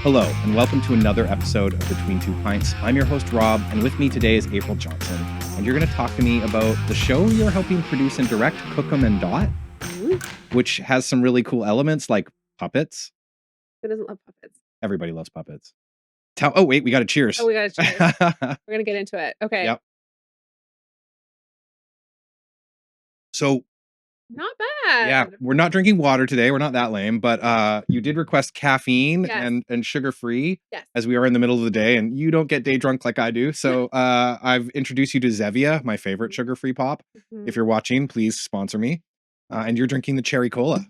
Hello, and welcome to another episode of Between Two Pints. I'm your host, Rob, and with me today is April Johnson. And you're going to talk to me about the show you're helping produce and direct, Kokum Dot, which has some really cool elements like puppets. Who doesn't love puppets? Everybody loves puppets. Oh, wait, we got a cheers. Oh, we got to cheers. We're going to get into it. Okay. Yep. So, Not bad. yeah, we're not drinking water today. We're not that lame, but you did request caffeine Yes. and sugar-free Yes. as we are in the middle of the day, and you don't get day drunk like I do. So I've introduced you to Zevia, my favorite sugar-free pop. If you're watching, please sponsor me. And you're drinking the cherry cola.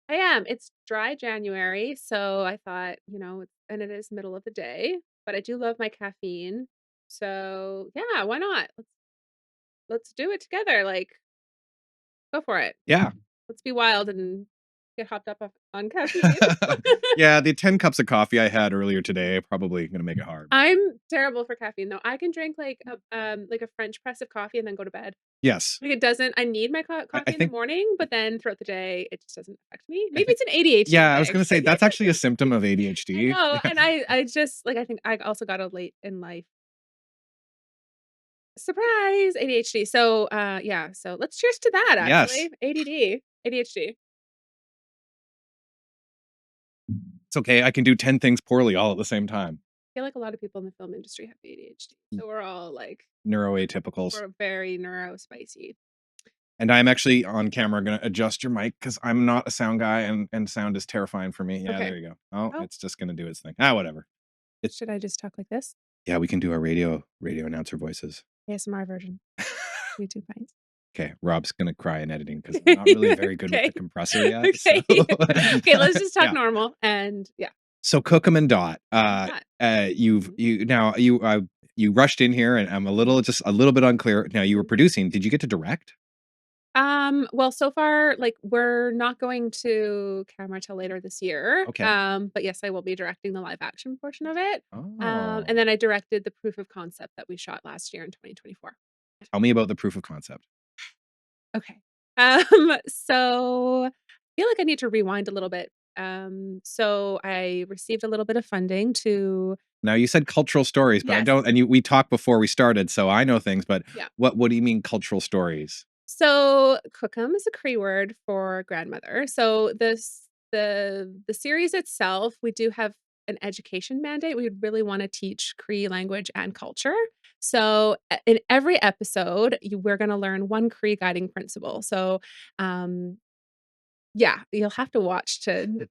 I am. It's dry January, so I thought, and it is middle of the day, but I do love my caffeine. So, yeah, why not? Let's do it together. Like, go for it. Yeah. Let's be wild and get hopped up on caffeine. Yeah, the 10 cups of coffee I had earlier today probably going to make it hard. I'm terrible for caffeine though. I can drink like a French press of coffee and then go to bed. Yes. Like it doesn't. I need my coffee in the think morning, but then throughout the day, it just doesn't affect me. Maybe it's an ADHD. Yeah, I was thing. going to say that's actually a symptom of ADHD. No, and I just like I think I also got a late in life surprise ADHD. So yeah. So let's cheers to that. Actually, Yes. ADHD. It's okay. I can do 10 things poorly all at the same time. I feel like a lot of people in the film industry have ADHD, so we're all like Neuroatypicals. we're very neurospicy. And I'm actually on camera going to adjust your mic because I'm not a sound guy and sound is terrifying for me. Yeah, Okay. there you go. Oh, it's just going to do its thing. Whatever. Should I just talk like this? Yeah, we can do our radio announcer voices. ASMR version. Me 2 pints. Okay, Rob's going to cry in editing because I'm not really very good with the compressor yet. Okay. So. Okay, let's just talk normal and yeah. So Kokum Dot, you rushed in here and I'm a little bit unclear. Now you were producing. Did you get to direct? Well, so far, like we're not going to camera till later this year. Okay. But yes, I will be directing the live action portion of it. Oh. And then I directed the proof of concept that we shot last year in 2024. Tell me about the proof of concept. Okay. So I feel like I need to rewind a little bit. So I received a little bit of funding to. Now you said cultural stories, but I don't. And we talked before we started, so I know things. But what do you mean cultural stories? So Kokum is a Cree word for grandmother. So the series itself, we do have an education mandate. We really want to teach Cree language and culture. So in every episode, we're going to learn one Cree guiding principle. So yeah, you'll have to watch to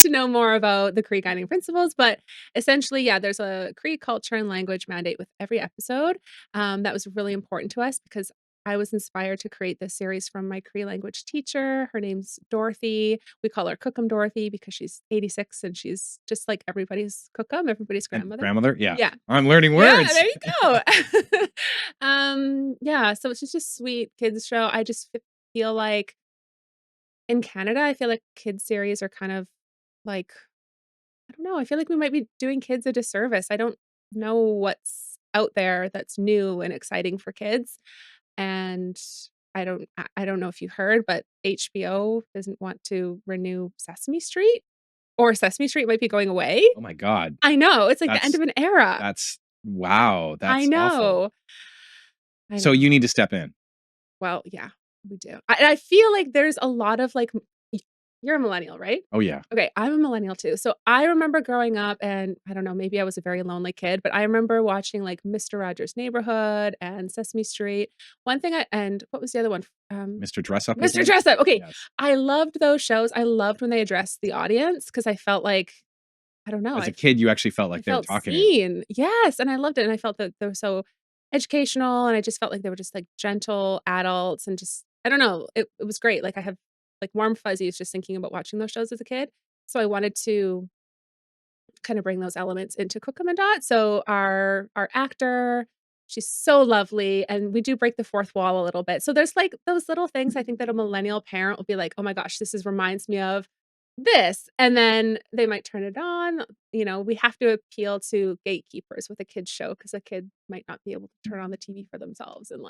to know more about the Cree guiding principles. But essentially, yeah, there's a Cree culture and language mandate with every episode. That was really important to us because I was inspired to create this series from my Cree language teacher. Her name's Dorothy. We call her Kokum Dorothy because she's 86 and she's just like everybody's Kokum, everybody's grandmother. Grandmother? Yeah. Yeah. I'm learning words. Yeah, there you go. Yeah, so it's just a sweet kids show. I just feel like in Canada, I feel like kids series are kind of like, I don't know, I feel like we might be doing kids a disservice. I don't know what's out there that's new and exciting for kids. And I don't know if you heard, but HBO doesn't want to renew Sesame Street, or Sesame Street might be going away. Oh my God. I know. It's like the end of an era. Wow. That's I know. Awful. So you need to step in. Well, yeah, we do. I feel like there's a lot of like, you're a millennial, right? Oh, yeah. Okay, I'm a millennial too. So I remember growing up and I don't know, maybe I was a very lonely kid, but I remember watching like Mr. Rogers' Neighborhood and Sesame Street. And what was the other one? Mr. Dressup. Mr. Dressup. Okay. Yes. I loved those shows. I loved when they addressed the audience because I felt like, I don't know. As a kid, you actually felt like they were talking. Seen. Yes. And I loved it. And I felt that they were so educational and I just felt like they were just like gentle adults and just, I don't know. It was great. Like I have like warm fuzzies just thinking about watching those shows as a kid. So I wanted to kind of bring those elements into Kokum Dot. So our actor, she's so lovely, and we do break the fourth wall a little bit. So there's like those little things I think that a millennial parent will be like, oh my gosh, reminds me of this. And then they might turn it on. We have to appeal to gatekeepers with a kid's show because a kid might not be able to turn on the TV for themselves and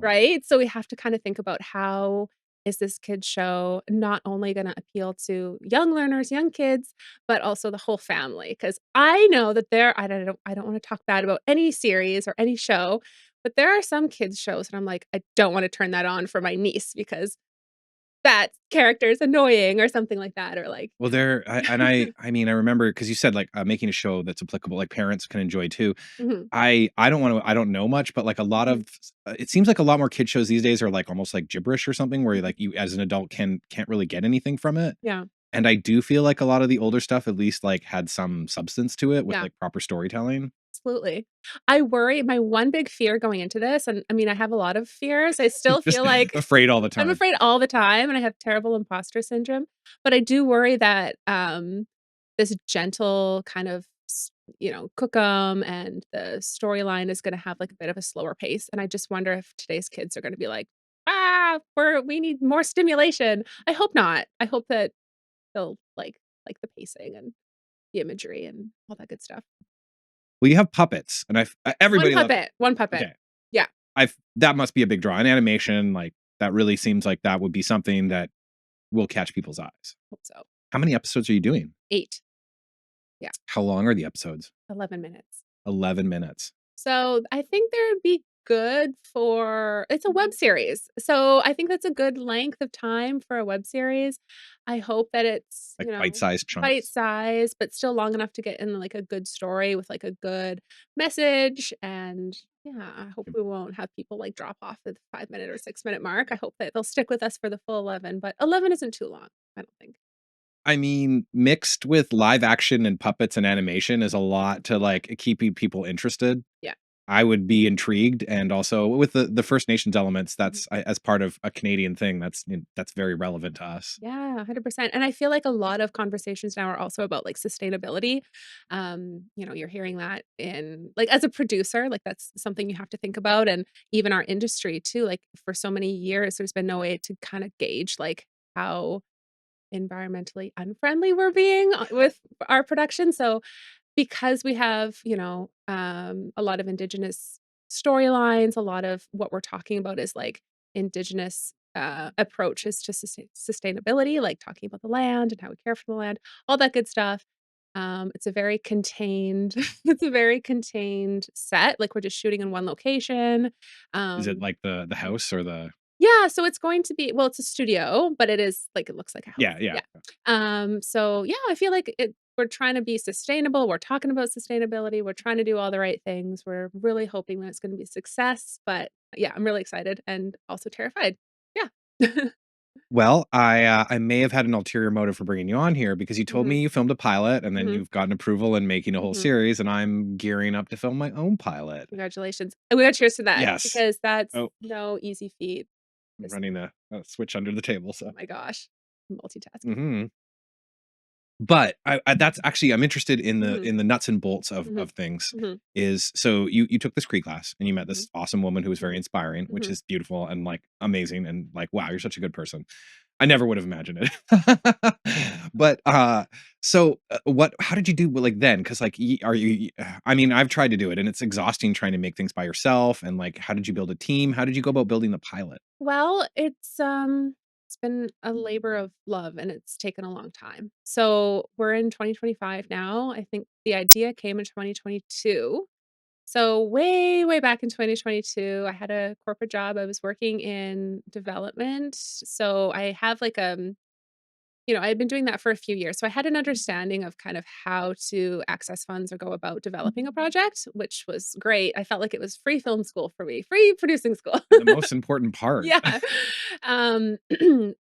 right. So we have to kind of think about how is this kids show not only gonna appeal to young learners, young kids, but also the whole family? Because I know that I don't wanna talk bad about any series or any show, but there are some kids shows and I'm like, "I don't wanna turn that on for my niece because that character is annoying," or something like that, or like, Well, there I mean, I remember because you said, like, making a show that's applicable, like, parents can enjoy too. Mhm, I don't know much, but, like, a lot mhm, of it seems like a lot more kid shows these days are, like, almost like gibberish or something where, mhm. like, you as an adult can't really get anything from it, Yeah, and I do feel like a lot of the older stuff at least, like, had some substance to it with, yeah. like, proper storytelling. Absolutely. I worry my one big fear going into this, and I mean, I have a lot of fears. I still Just feel like afraid all the I'm time. afraid all the time, and I have terrible imposter syndrome, but I do worry that, this gentle kind of Cookum and the storyline is gonna have, like, a bit of a slower pace, and I just wonder if today's kids are gonna be like, "Ah, we need more stimulation." I hope not. I hope that they'll like the pacing and the imagery and all that good stuff. Well, you have puppets, and everybody loves. One puppet. Okay. Yeah, I've that must be a big draw. In animation, like, that really seems like that would be something that will catch people's eyes. hope so. How many episodes are you doing? 8. Yeah, How long are the episodes? 11 minutes. 11 minutes. So, I think they'd be good for it's a web series, so I think that's a good length of time for a web series. I hope that it's, Like, bite-sized bite chunks. size, but still long enough to get in, like, a good story with, like, a good message, and yeah, I hope we won't have people, like, drop off at the 5-minute or 6-minute mark. I hope that they'll stick with us for the full 11, but 11 isn't too long, I don't think. I mean, mixed with live action and puppets and animation is a lot to, like, keeping people interested. Yeah. I would be intrigued, and also with the First Nations elements, Mhm. that's as part of a Canadian thing, that's very relevant to us. Yeah, 100%, and I feel like a lot of conversations now are also about, like, sustainability. You're hearing that in like, as a producer, like, that's something you have to think about, and even our industry too, like, for so many years, there's been no way to kinda gauge, like, how environmentally unfriendly we're being, with our production, so because we have, a lot of Indigenous storylines, a lot of what we're talking about is, like, Indigenous, approaches to sustainability, like talking about the land and how we care for the land, all that good stuff. It's a very contained it's a very contained set, like, we're just shooting in one location. Is it Um like the house or the. yeah, so it's going to be well, it's a studio, but it is like, it looks like a house. Yeah, yeah. Yeah. So, yeah, I feel like we're trying to be sustainable, we're talking about sustainability, we're trying to do all the right things, we're really hoping that it's gonna be a success, but, yeah, I'm really excited and also terrified. Yeah. Well, I may have had an ulterior motive for bringing you on here because you told Mhm, me you filmed a pilot and then mhm, you've gotten approval and making a whole mhm. series, and I'm gearing up to film my own pilot. Congratulations. And we gotta cheers to that Yes. because that's Oh, no easy feat. I'm Just running a switch under the table, oh so. my gosh, multitasking. Mhm. But I that's actually I'm interested Mhm, in the nuts and bolts mhm, of things. mhm, Is so you took this Cree class and you met mhm, this awesome woman who was very mhm, inspiring, which mhm. is beautiful and, like, amazing and, like, wow, you're such a good person. I never would have imagined it. But, so, what how did you do, like, then? Because, like, I mean, I've tried to do it, and it's exhausting trying to make things by yourself, and, like, how did you build a team? How did you go about building the pilot? Well, it's been a labor of love and it's taken a long time. So we're in 2025 now. I think the idea came in 2022. So way, way back in 2022, I had a corporate job. I was working in development. So I have like I had been doing that for a few years, so I had an understanding of kind of how to access funds or go about developing a project, which was great. I felt like it was free film school for me, free producing school. The most important part. Yeah. Um,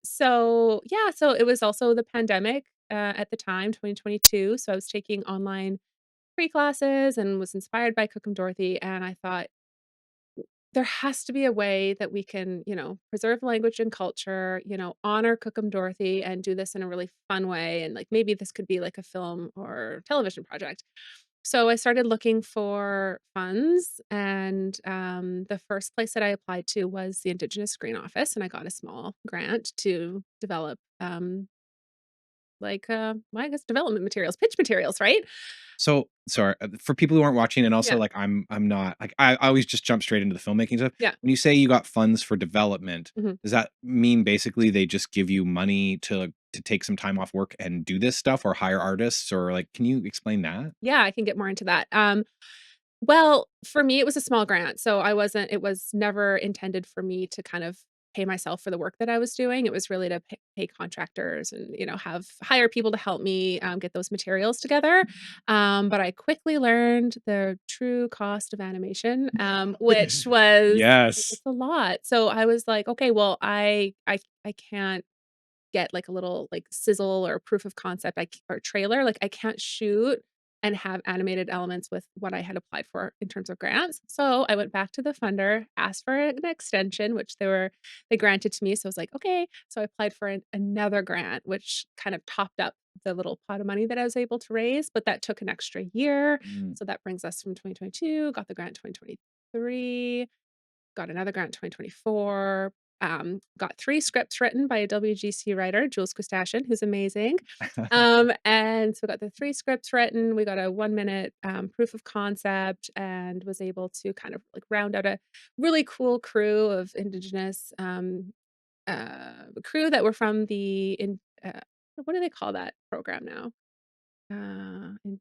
so it was also the pandemic, at the time, 2022, so I was taking online free classes and was inspired by Kokum Dorothy, and I thought there has to be a way that we can, preserve language and culture, honor Cookum Dorothy and do this in a really fun way. And like maybe this could be like a film or television project. So I started looking for funds, and the first place that I applied to was the Indigenous Screen Office, and I got a small grant to develop like, well, I guess development materials, pitch materials, right? So sorry for people who aren't watching, and also Yeah. like I'm not like I always just jump straight into the filmmaking stuff. Yeah. When you say you got funds for development, Mhm. does that mean basically they just give you money to take some time off work and do this stuff, or hire artists, or like can you explain that? Yeah, I can get more into that. Well, for me, it was a small grant, so I wasn't it was never intended for me to kind of pay myself for the work that I was doing. It was really to pay contractors and, hire people to help me, get those materials together. But I quickly learned the true cost of animation, which was it's Yes. a lot. So I was like, "Okay, well, I can't get like a little like sizzle or proof of concept or trailer. Like I can't shoot and have animated elements with what I had applied for in terms of grants. So I went back to the funder, asked for an extension, which they granted to me. So I was like, okay. So I applied for another grant, which kind of topped up the little pot of money that I was able to raise, but that took an extra year. Mm. So that brings us from 2022, got the grant 2023, got another grant in 2024, got 3 scripts written by a WGC writer, Jules Quistachian, who's amazing. And so we got the 3 scripts written, we got a 1-minute, proof of concept, and was able to kind of, like, round out a really cool crew of Indigenous, crew that were from the what do they call that program now? In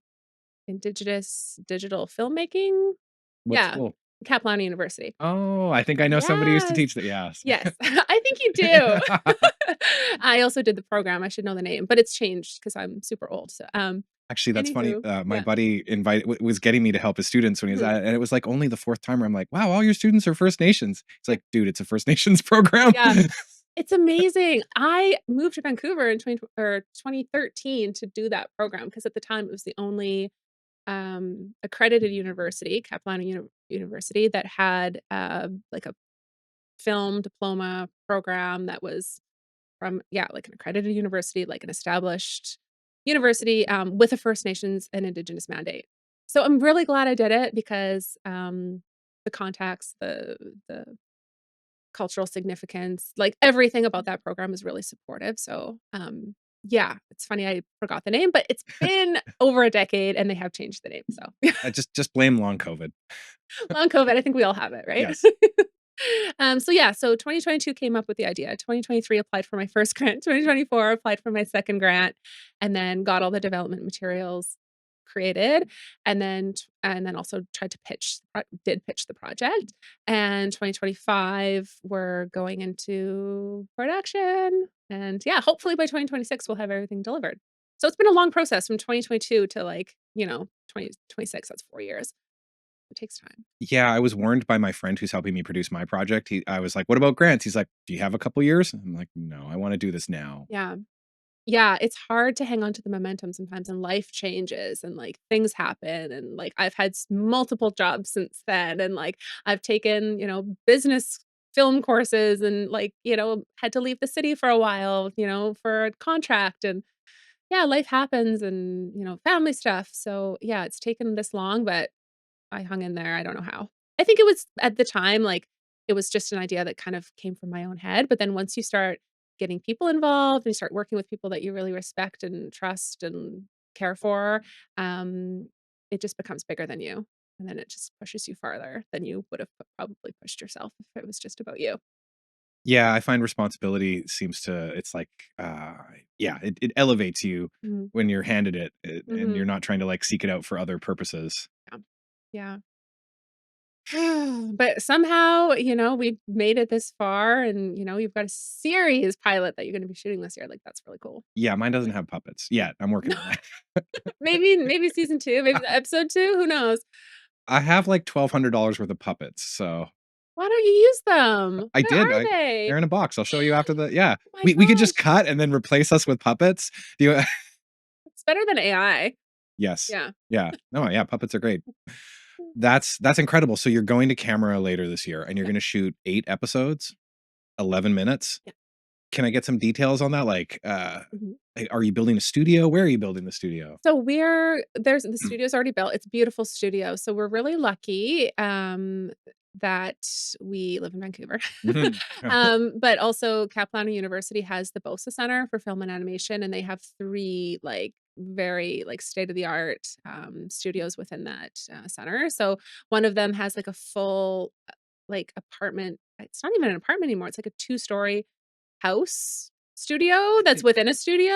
Indigenous digital filmmaking? What Yeah, school? Capilano University. Oh, I think I know somebody who used to Yes. teach that. Yes. Yes. I think you do. I also did the program, I should know the name, but it's changed because 'cause I'm super old, so, Actually, that's funny. anywho, My yeah, buddy was getting me to help his students when he was mhm, at it, and it was like only the fourth time where I'm like, "Wow, all your students are First Nations." It's like, dude, it's a First Nations program. yeah. It's amazing. I moved to Vancouver in 2013 to do that program because at the time it was the only, accredited university, Capilano University, that had, like a film diploma program that was from yeah, like an accredited university, like an established university, with a First Nations and Indigenous mandate. So I'm really glad I did it because, the contacts, the cultural significance, like, everything about that program is really supportive, so, yeah, it's funny I forgot the name, but it's been over a decade and they have changed the name, so Just blame long COVID. long COVID, I think we all have it, right? Yes. So yeah, so 2022 came up with the idea. 2023 applied for my first grant. 2024 applied for my second grant, and then got all the development materials created, and then also tried to did pitch the project. And 2025 we're going into production, and yeah, hopefully by 2026 we'll have everything delivered. So it's been a long process from 2022 to 2026. That's 4 years. It takes time. Yeah, I was warned by my friend who's helping me produce my project. I was like, "What about grants?" He's like, "Do you have a couple years?" I'm like, "No, I wanna do this now." Yeah. Yeah, it's hard to hang on to the momentum sometimes, and life changes, and, like, things happen, and, like, I've had multiple jobs since then, and, like, I've taken, business film courses and, like, had to leave the city for a while, for a contract, and yeah, life happens and, family stuff, so, yeah, it's taken this long, but I hung in there, I don't know how. I think it was at the time, like, it was just an idea that kind of came from my own head, but then once you start getting people involved and you start working with people that you really respect and trust and care for, um, it just becomes bigger than you, and then it just pushes you farther than you would have probably pushed yourself if it was just about you. Yeah, I find responsibility seems to it's like, yeah, it elevates you Mhm. when you're handed it, and you're Mhm. not trying to, like, seek it out for other purposes. Yeah. Yeah. But somehow, we've made it this far and, you've got a series pilot that you're gonna be shooting this year, like, that's really cool. Yeah, mine doesn't have puppets yet. I'm working on that. Maybe season 2, maybe episode 2, who knows? I have, like, $1,200 worth of puppets, so Why don't you use them? I Where did, are they? they're in a box. I'll show you after the yeah. Oh my We could just gosh, cut and then replace us with puppets. Do you it's better than AI. Yes. Yeah. Yeah. No, yeah, puppets are great. That's incredible. So you're going to camera later this year, and you're Yeah, gonna shoot 8 episodes, 11 minutes? yeah. Can I get some details on that? Like, Mhm. are you building a studio? Where are you building the studio? So the studio's already built, it's a beautiful studio, so we're really lucky, that we live in Vancouver. Mhm. But also Capilano University has the BOSA Center for Film and Animation, and they have 3, like, very, like, state-of-the-art, studios within that, center. So one of them has, like, a full, like, apartment it's not even an apartment anymore, it's like a two-story house studio that's within a studio.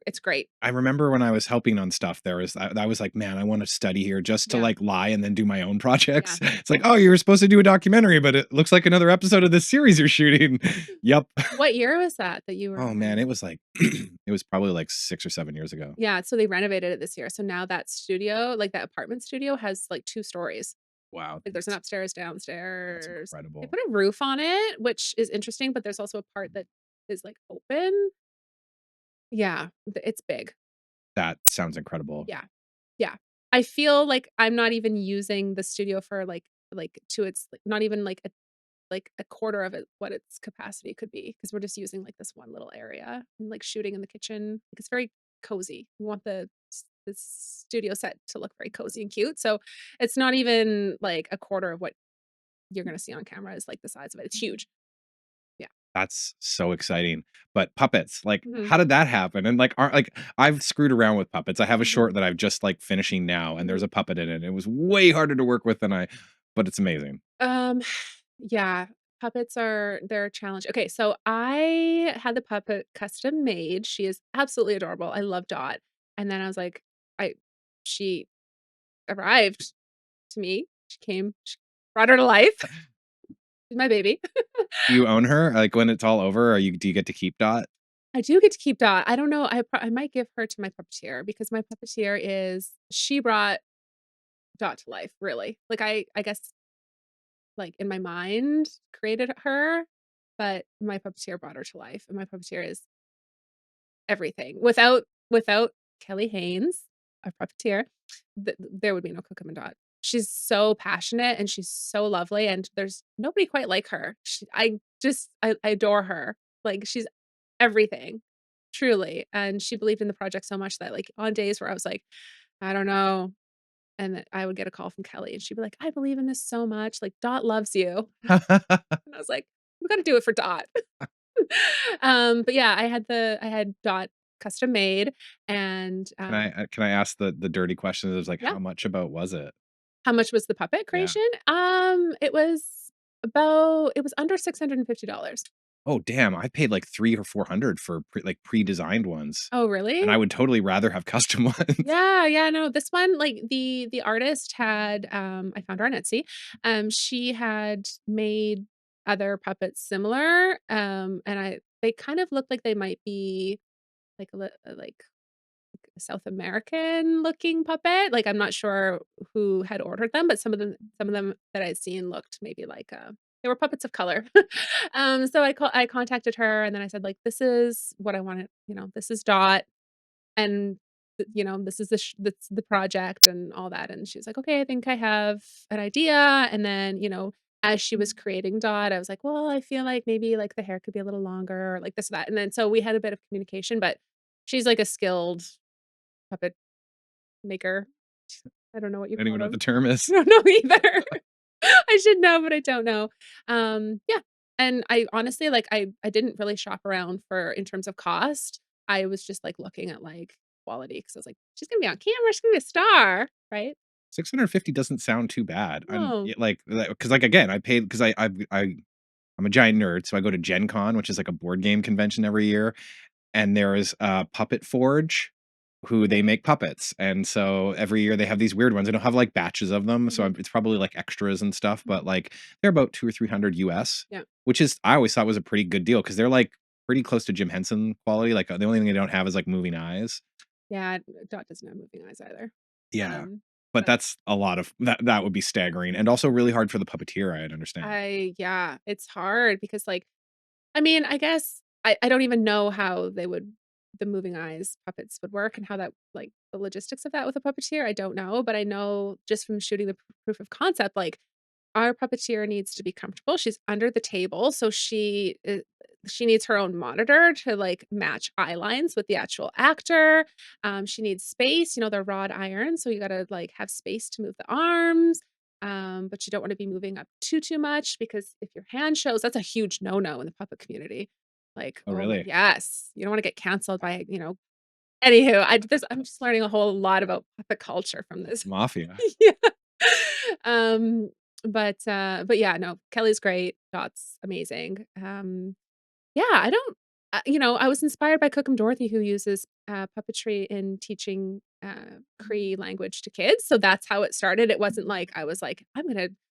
It's great. I remember when I was helping on stuff, there was I was like, "Man, I wanna study here just to, Yeah, like, lie and then do my own projects." yeah. It's like, "Oh, you were supposed to do a documentary, but it looks like another episode of this series you're shooting." Yep. What year was that you were Oh, man, in? it was like it was probably, like, 6 or 7 years ago. Yeah, so they renovated it this year, so now that studio, like, that apartment studio has, like, 2 stories. Wow, Like, there's an upstairs, that's downstairs. They incredible. put a roof on it, which is interesting, but there's also a part that is, like, open. Yeah, it's big. That sounds incredible. Yeah, yeah. I feel like I'm not even using the studio for, like, to its like, not even, like, a quarter of it what its capacity could be, because 'cause we're just using, like, this one little area and, like, shooting in the kitchen. Like, it's very cozy. We want the studio set to look very cozy and cute, so it's not even, like, a quarter of what you're gonna see on camera is, like, the size of it. It's huge. Yeah. That's so exciting. But puppets, like, Mhm. how did that happen? And, like, are like, I've screwed around with puppets. I have a Mhm. short that I've just, like, finishing now, and there's Mhm. a puppet in it. It was way harder to work with than but it's amazing. Um, yeah, puppets they're a challenge. Okay, so I had the puppet custom made. She is absolutely adorable. I love Dot. And then I was like, I she arrived to me. She brought her to life. She's my baby. Do you own her? Like, when it's all over, do you get to keep Dot? I do get to keep Dot. I don't know. I might give her to my puppeteer because my puppeteer she brought Dot to life, really. Like I guess like in my mind created her, but my puppeteer brought her to life. And my puppeteer is everything. Without Kelly Haynes, our puppeteer, there would be no Kokum Dot. She's so passionate and she's so lovely, and there's nobody quite like her. I adore her. Like, she's everything, truly, and she believed in the project so much that, like, on days where I was like, "I don't know," and then I would get a call from Kelly, and she'd be like, "I believe in this so much, like, Dot loves you." And I was like, "We gotta do it for Dot." But yeah, I had Dot custom made and, Can I ask the dirty questions? It was like, yeah. how much about was it? How much was the puppet Yeah. creation? It was under $650. Oh, damn, I paid like 3 or 400 for pre-designed ones, Oh, and really? I would totally rather have custom ones. Yeah, yeah, no, this one, like, the artist had, I found her on Etsy, she had made other puppets similar, and they kind of looked like they might be like like a South American looking puppet. Like, I'm not sure who had ordered them, but some of them that I'd seen looked maybe like, they were puppets of color. So I contacted her and then I said, like, "This is what I wanted, this is Dot, and, this is the project and all that," and she was like, "Okay, I think I have an idea," and then, as she was creating Dot, I was like, "Well, I feel like maybe, like, the hair could be a little longer," or like this or that, and then so we had a bit of communication, but she's like a skilled puppet maker. I don't know what you I don't call even know what the them. term is. I don't know either. I should know, but I don't know. Yeah, and I honestly, like, I didn't really shop around for in terms of cost. I was just, like, looking at, like, quality because I was like, "She's gonna be on camera, she's gonna be a star," right? 650 doesn't sound too bad. And Oh. like, because like again, I paid because I'm a giant nerd, so I go to Gen Con, which is like a board game convention every year, and there is Puppet Forge, who they Okay. make puppets, and so every year they have these weird ones. They don't have like batches of them, so Mhm. it's probably like extras and stuff, Mhm. but like they're about 2 or 300 US, Yeah. which is I always thought was a pretty good deal because they're like pretty close to Jim Henson quality. Like the only thing they don't have is like moving eyes. Yeah, Dot doesn't have moving eyes either. Yeah. Um, But but that's a lot of that would be staggering and also really hard for the puppeteer, I understand. yeah, it's hard because, like, I mean, I guess I don't even know how the moving eyes puppets would work and how that like, the logistics of that with a puppeteer, I don't know, but I know just from shooting the proof of concept, like, our puppeteer needs to be comfortable, she's under the table, so she needs her own monitor to, like, match eye lines with the actual actor, she needs space, they're wrought iron, so you gotta, like, have space to move the arms, but you don't want to be moving up too much because if your hand shows, that's a huge no-no in the puppet community. Like, Oh, oh my, really? yes, you don't want to get canceled by, anywho, I'm just learning a whole lot about puppet culture from this. Mafia. Yeah. Um, but yeah, no, Kelly's great. Dot's amazing. Yeah, I don't I was inspired by Kokum Dorothy who uses, puppetry in teaching, Cree language to kids, so that's how it started. It wasn't like I was like,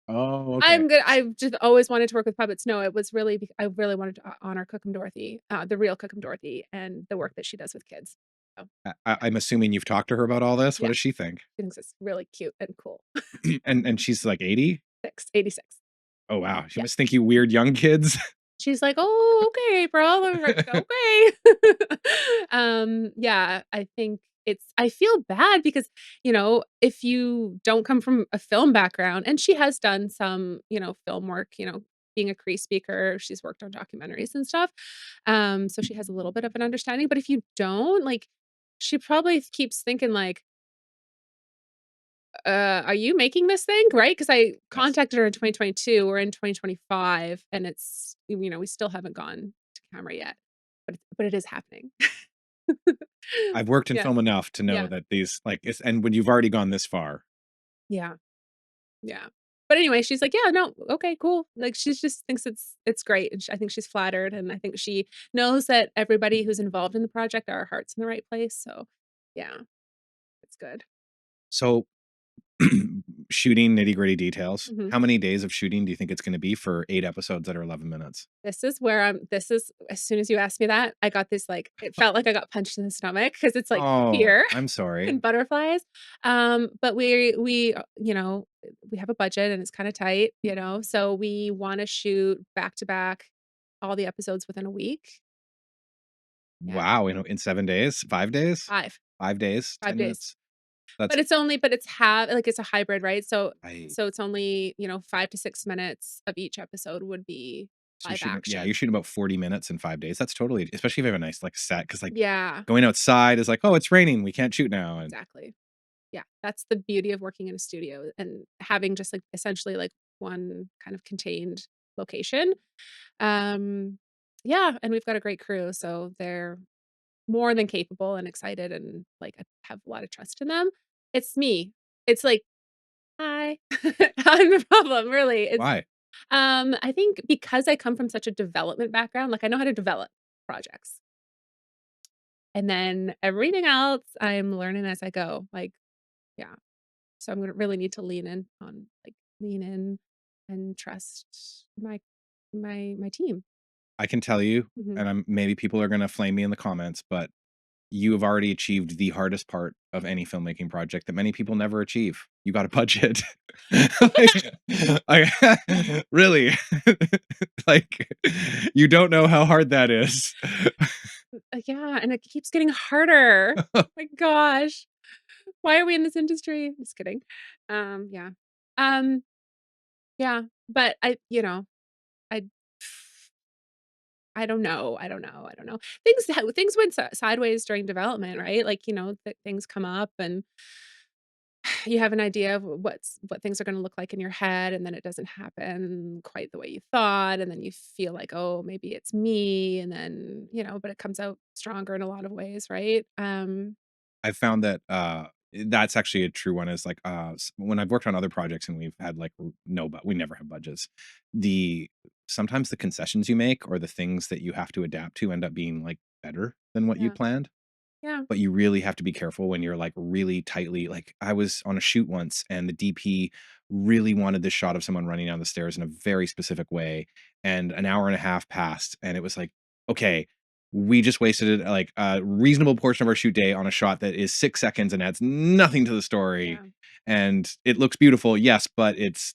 Oh, okay. I've just always wanted to work with puppets." No, it was really I really wanted to honor Kokum Dorothy, the real Kokum Dorothy, and the work that she does with kids. So, yeah, I'm assuming you've talked to her about all this. What yeah, does she think? she thinks it's really cute and cool. And she's like 80? 86. Oh, wow. She Yeah. must think you weird young kids. She's like, "Oh, okay, April." I'm like, "Okay." Yeah, I think I feel bad because, if you don't come from a film background and she has done some, film work, being a Cree speaker, she's worked on documentaries and stuff. So she has a little bit of an understanding, but if you don't, like, she probably keeps thinking like, are you making this thing?" Right? Because I Yes. contacted her in 2022, we're in 2025, and we still haven't gone to camera yet, but it is happening. I've worked in Yeah, film enough to know yeah, that these like it's and when you've already gone this far. yeah, yeah. But anyway, she's like, "Yeah, no, okay, cool." Like, she just thinks it's great, and I think she's flattered, and I think she knows that everybody who's involved in the project, our heart's in the right place, so yeah, it's good. So shooting nitty-gritty details. Mhm. How many days of shooting do you think it's gonna be for 8 episodes that are 11 minutes? This is as soon as you asked me that, I got this, like it felt like I got punched in the stomach because it's, like, Oh, fear I'm sorry. and butterflies. But we have a budget and it's kinda tight, so we wanna shoot back to back all the episodes within a week. Yeah, Wow, in 7 days? 5 days? 5, 5 days, 5 10 days. minutes? That's But it's it's a hybrid, right? So I it's only, 5 to 6 minutes of each episode would be so live you're action. shooting about 40 minutes in 5 days. That's totally especially if you have a nice, like, set because like, Yeah, going outside is like, "Oh, it's raining, we can't shoot now," and exactly. Yeah, that's the beauty of working in a studio and having just, like, essentially, like, one kind of contained location. Um, yeah, and we've got a great crew, so they're more than capable and excited and, like, I have a lot of trust in them. It's me. It's like, "Hi, I'm the problem," really. why? I think because I come from such a development background, like, I know how to develop projects, and then everything else I'm learning as I go, like, yeah. So I'm gonna really need to lean in and trust my team. I can tell you, Mhm. and maybe people are gonna flame me in the comments, but you have already achieved the hardest part of any filmmaking project that many people never achieve. You got a budget. Like, really, like, you don't know how hard that is. Yeah, and it keeps getting harder. My gosh. Why are we in this industry? Just kidding. Yeah. Um, yeah, but I I don't know. Things went sideways during development, right? Like, that things come up and you have an idea of what things are gonna look like in your head, and then it doesn't happen quite the way you thought, and then you feel like, "Oh, maybe it's me," and then, but it comes out stronger in a lot of ways, right? I found that that's actually a true one is like when I've worked on other projects and we've had like no but we never have budgets. The sometimes the concessions you make or the things that you have to adapt to end up being like better than what you Yeah, planned. yeah, But you really have to be careful when you're like really tightly like I was on a shoot once and the DP really wanted this shot of someone running down the stairs in a very specific way and an hour and a half passed and it was like okay we just wasted like a reasonable portion of our shoot day on a shot that is 6 seconds and adds nothing to the story yeah, and it looks beautiful yes but it's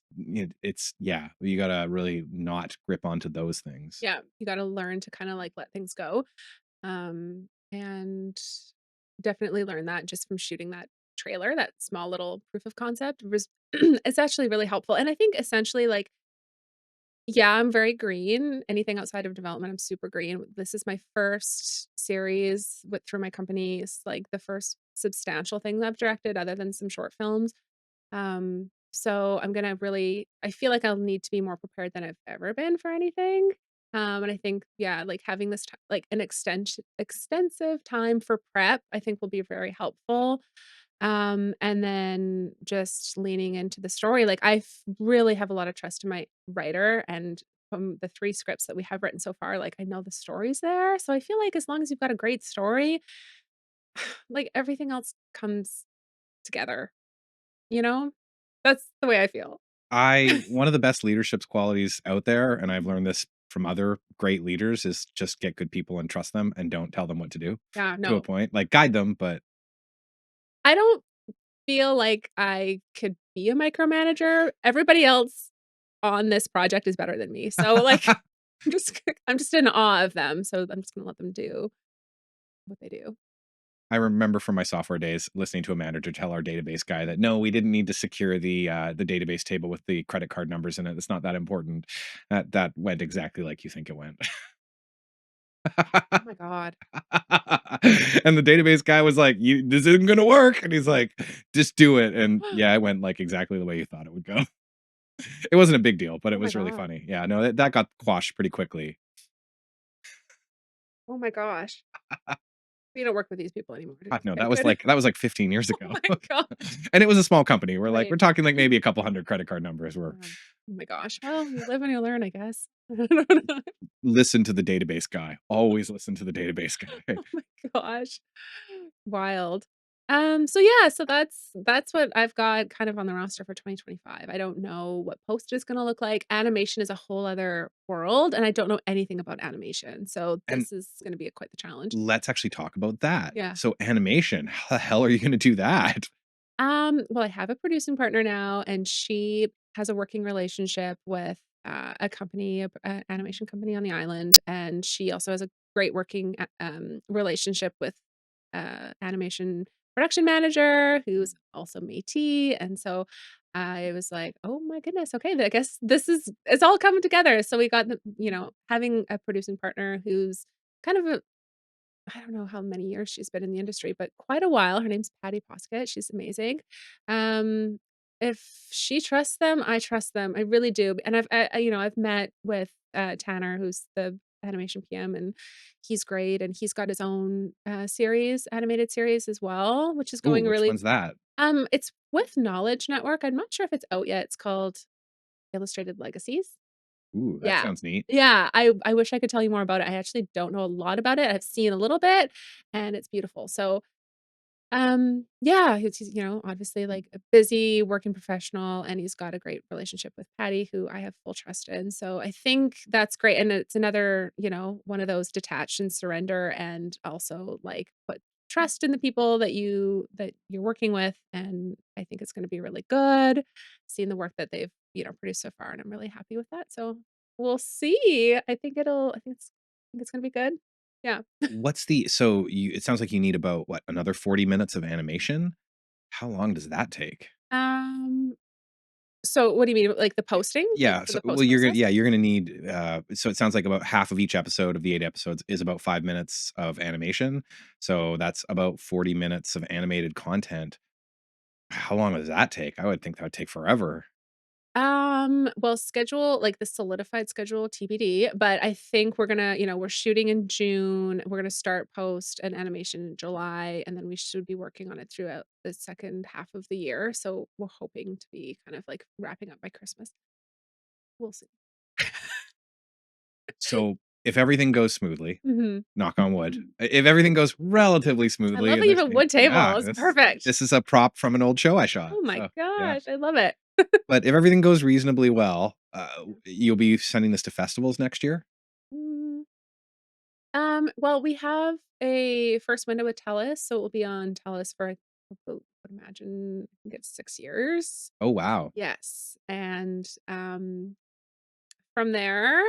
yeah you gotta really not grip onto those things. yeah. You gotta learn to kinda, like, let things go, and definitely learned that just from shooting that trailer, that small little proof of concept was it's actually really helpful, and I think essentially, like, yeah, I'm very green. Anything outside of development, I'm super green. This is my first series with through my company. It's, like, the first substantial thing that I've directed other than some short films. Um, So I'm gonna really I feel like I'll need to be more prepared than I've ever been for anything. And I think, yeah, like having this like an extensive time for prep, I think will be very helpful. And then just leaning into the story. Like really have a lot of trust in my writer, and from the 3 scripts that we have written so far, like I know the story's there. So I feel like as long as you've got a great story, like everything else comes together, you know? That's the way I feel. One of the best leadership qualities out there, and I've learned this from other great leaders, is just get good people and trust them and don't tell them what to do Yeah, to a no. point. Like guide them, but I don't feel like I could be a micromanager. Everybody else on this project is better than me. So, like, I'm just in awe of them, so I'm just gonna let them do what they do. I remember from my software days listening to a manager tell our database guy that no, we didn't need to secure the database table with the credit card numbers in it. It's not that important. That went exactly like you think it went. Oh my god. And the database guy was like, "You, this isn't gonna work," and he's like, "Just do it." And yeah, it went like exactly the way you thought it would go. It wasn't a big deal, but Oh it my was really god. funny. Yeah, no, that got quashed pretty quickly. Oh my gosh. We don't work with these people anymore, do we? God, no, Okay, good. that was like 15 years Oh ago. my god. And it was a small company. Right. We're talking like maybe a couple hundred credit card numbers. We're Oh my gosh. Well, you live and you learn, I guess. I don't know. listen to the database guy. Always listen to the database guy. Oh my gosh. Wild. So yeah, so that's what I've got kind of on the roster for 2025. I don't know what post is gonna look like. Animation is a whole other world, and I don't know anything about animation. So And this is gonna be quite the challenge. let's actually talk about that. Yeah. So animation, how the hell are you gonna do that? Well, I have a producing partner now, and she has a working relationship with a company, a animation company on the island, and she also has a great working relationship with animation production manager who's also Métis, and so I was like, oh my goodness, okay, I guess it's all coming together. So we got having a producing partner who's kind of a I don't know how many years she's been in the industry, but quite a while. Her name's Patty Poskett. She's amazing. Um, if she trusts them, I trust them. I really do. And I've met with Tanner, who's the animation PM, and he's great. And he's got his own animated series as well, which is Ooh, going which really. one's that? It's with Knowledge Network. I'm not sure if it's out yet. It's called Illustrated Legacies. Ooh, that Yeah. sounds neat. Yeah, I wish I could tell you more about it. I actually don't know a lot about it. I've seen a little bit, and it's beautiful. So, yeah, he's, obviously, like, a busy working professional, and he's got a great relationship with Patty, who I have full trust in. So I think that's great, and it's another, one of those detach and surrender and also, like, put trust in the people that you're working with, and I think it's gonna be really good, seeing the work that they've, produced so far, and I'm really happy with that. So we'll see. I think it's gonna be good. Yeah. What's the so you it sounds like you need about what, another 40 minutes of animation? How long does that take? Um So what do you mean? Like the posting? Like Yeah, for so the well, post process? you're gonna need, so it sounds like about half of each episode of the 8 episodes is about 5 minutes of animation, so that's about 40 minutes of animated content. How long does that take? I would think that would take forever. Well, schedule like the solidified schedule TBD, but I think we're shooting in June. We're gonna start post and animation in July, and then we should be working on it throughout the second half of the year. So we're hoping to be kind of like wrapping up by Christmas. We'll see. So, if everything goes smoothly, Mhm. knock on wood, if everything goes relatively I smoothly love and that you this have a wood table. yeah, It's perfect. this is a prop from an old show I shot, Oh my so, yeah. gosh, I love it. But if everything goes reasonably well, you'll be sending this to festivals next year? Mm, well, we have a first window with TELUS, so it will be on TELUS for, I would imagine, I think it's 6 years. Oh, wow. Yes, and, from there,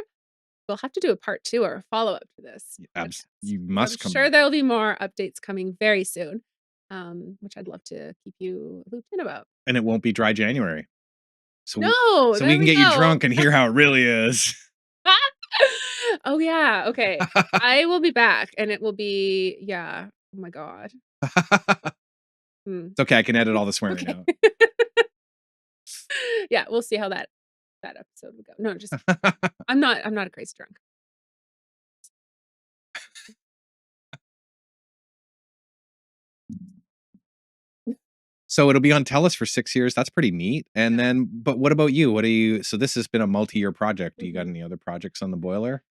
we'll have to do a part 2 or a follow-up to this podcast, You 'cause I'm must come sure back. there'll be more updates coming very soon, which I'd love to keep you looped in about. And it won't be dry January. So No, so there we can we get you go. drunk and hear how it really is. Oh, yeah, okay. I will be back, and it will be yeah, oh my god. It's Hmm. okay, I can edit all the swearing Okay. out. Yeah, we'll see how that episode would go. No, just I'm not a crazy drunk. So it'll be on TELUS for 6 years. That's pretty neat. And Yeah. then, but what about you? What do you? So this has been a multi-year project. Do you got Mhm. any other projects on the boiler?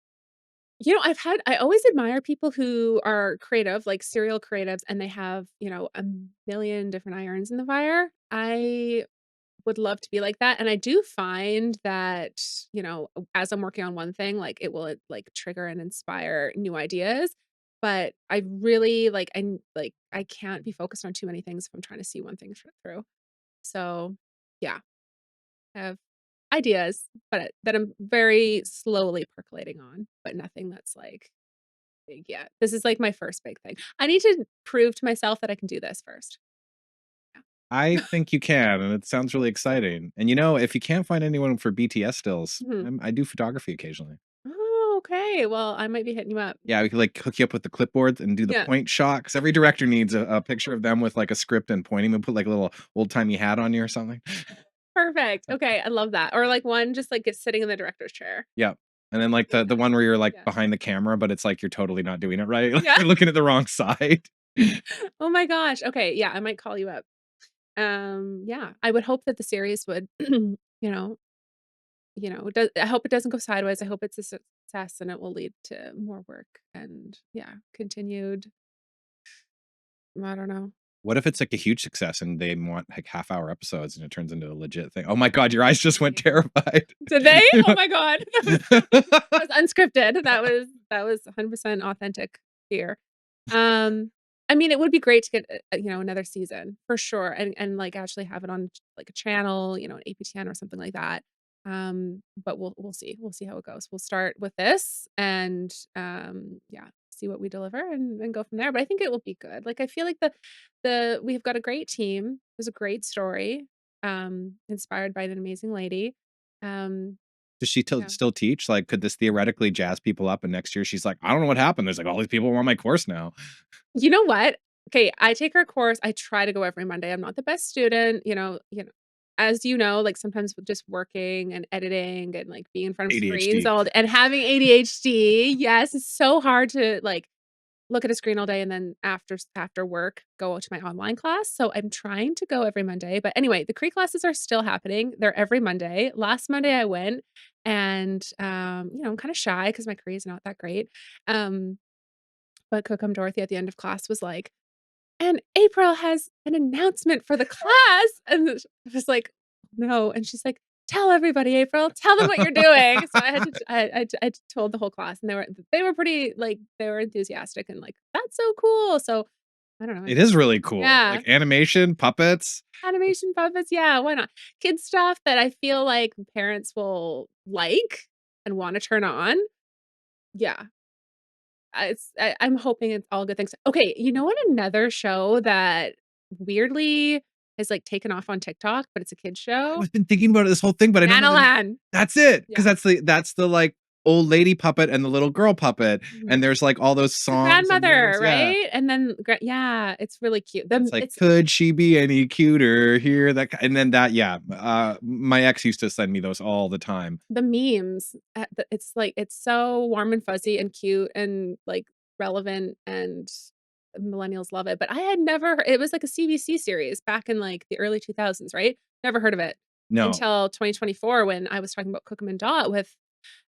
I always admire people who are creative, like serial creatives, and they have, a million different irons in the fire. I would love to be like that, and I do find that, as I'm working on one thing, like, it will, like, trigger and inspire new ideas, but I really, I can't be focused on too many things if I'm trying to see one thing through. So, yeah, I have ideas, but that I'm very slowly percolating on, but nothing that's, like, big yet. This is, like, my first big thing. I need to prove to myself that I can do this first. I Yeah. think you can, and it sounds really exciting. And you know, if you can't find anyone for BTS stills, Mhm. I do photography occasionally. Oh, okay. Well, I might be hitting you up. Yeah, we could like hook you up with the clipboards and do the Yeah. point shot because every director needs a picture of them with like a script and pointing and put like a little old timey hat on you or something. Perfect. Okay, I love that. Or, like, one just, like, is sitting in the director's chair. Yeah. And then like Doing the that. one where you're like Yeah. behind the camera, but it's like you're totally not doing it right. Like, Yeah. you're looking at the wrong side. Oh my gosh. Okay, yeah, I might call you up. Yeah, I would hope that the series would, know I hope it doesn't go sideways. I hope it's a success and it will lead to more work and, yeah, continued I don't know. What if it's like a huge success and they want like half-hour episodes and it turns into a legit thing? Oh my god, your eyes just went terrified. Did they? Oh my god. That was unscripted. That was 100% authentic fear. Um, I mean, it would be great to get, another season for sure, and, like, actually have it on, like, a channel, an APTN or something like that. But we'll see. We'll see how it goes. We'll start with this and, yeah, see what we deliver and go from there, but I think it will be good. Like, I feel like we've got a great team. There's a great story, inspired by an amazing lady. Um, Does she yeah. still teach? Like, could this theoretically jazz people up and next year she's like, "I don't know what happened. There's like all these people on my course now." You know what? Okay, I take her course. I try to go every Monday. I'm not the best student, as you know, like, sometimes with just working and editing and, like, being in front of screens ADHD. all and having ADHD, yes, it's so hard to, like, look at a screen all day and then after work, go to my online class. So I'm trying to go every Monday. But anyway, the Cree classes are still happening. They're every Monday. Last Monday I went and, I'm kind of shy because my Cree is not that great. Um, but Kokum Dorothy at the end of class was like, and April has an announcement for the class. And I was like, no. And she's like, tell everybody, April, tell them what you're doing. So I had to, I told the whole class and they were pretty, like, they were enthusiastic and like, that's so cool. So I don't know. It is really cool. Yeah. Like animation, puppets. Animation puppets. Yeah. Why not? Kids stuff that I feel like parents will like and want to turn on. Yeah. I'm hoping it's all good things. Okay, you know what another show that weirdly has, like, taken off on TikTok, but it's a kids show? I've been thinking about it this whole thing, but I don't know the Nanoland. that's it, because Yeah. that's the, like, old lady puppet and the little girl puppet, Mhm. and there's, like, all those The songs and grandmother, lyrics, yeah. right? And then yeah, it's really cute. It's like, "Could she be any cuter?" Here, that ki and then that yeah, my ex used to send me those all the time. the memes, it's like it's so warm and fuzzy and cute and, like, relevant, and millennials love it, but I had never it was like a CBC series back in, like, the early 2000s, right? Never heard of it No. until 2024 when I was talking about Kokum Dot with,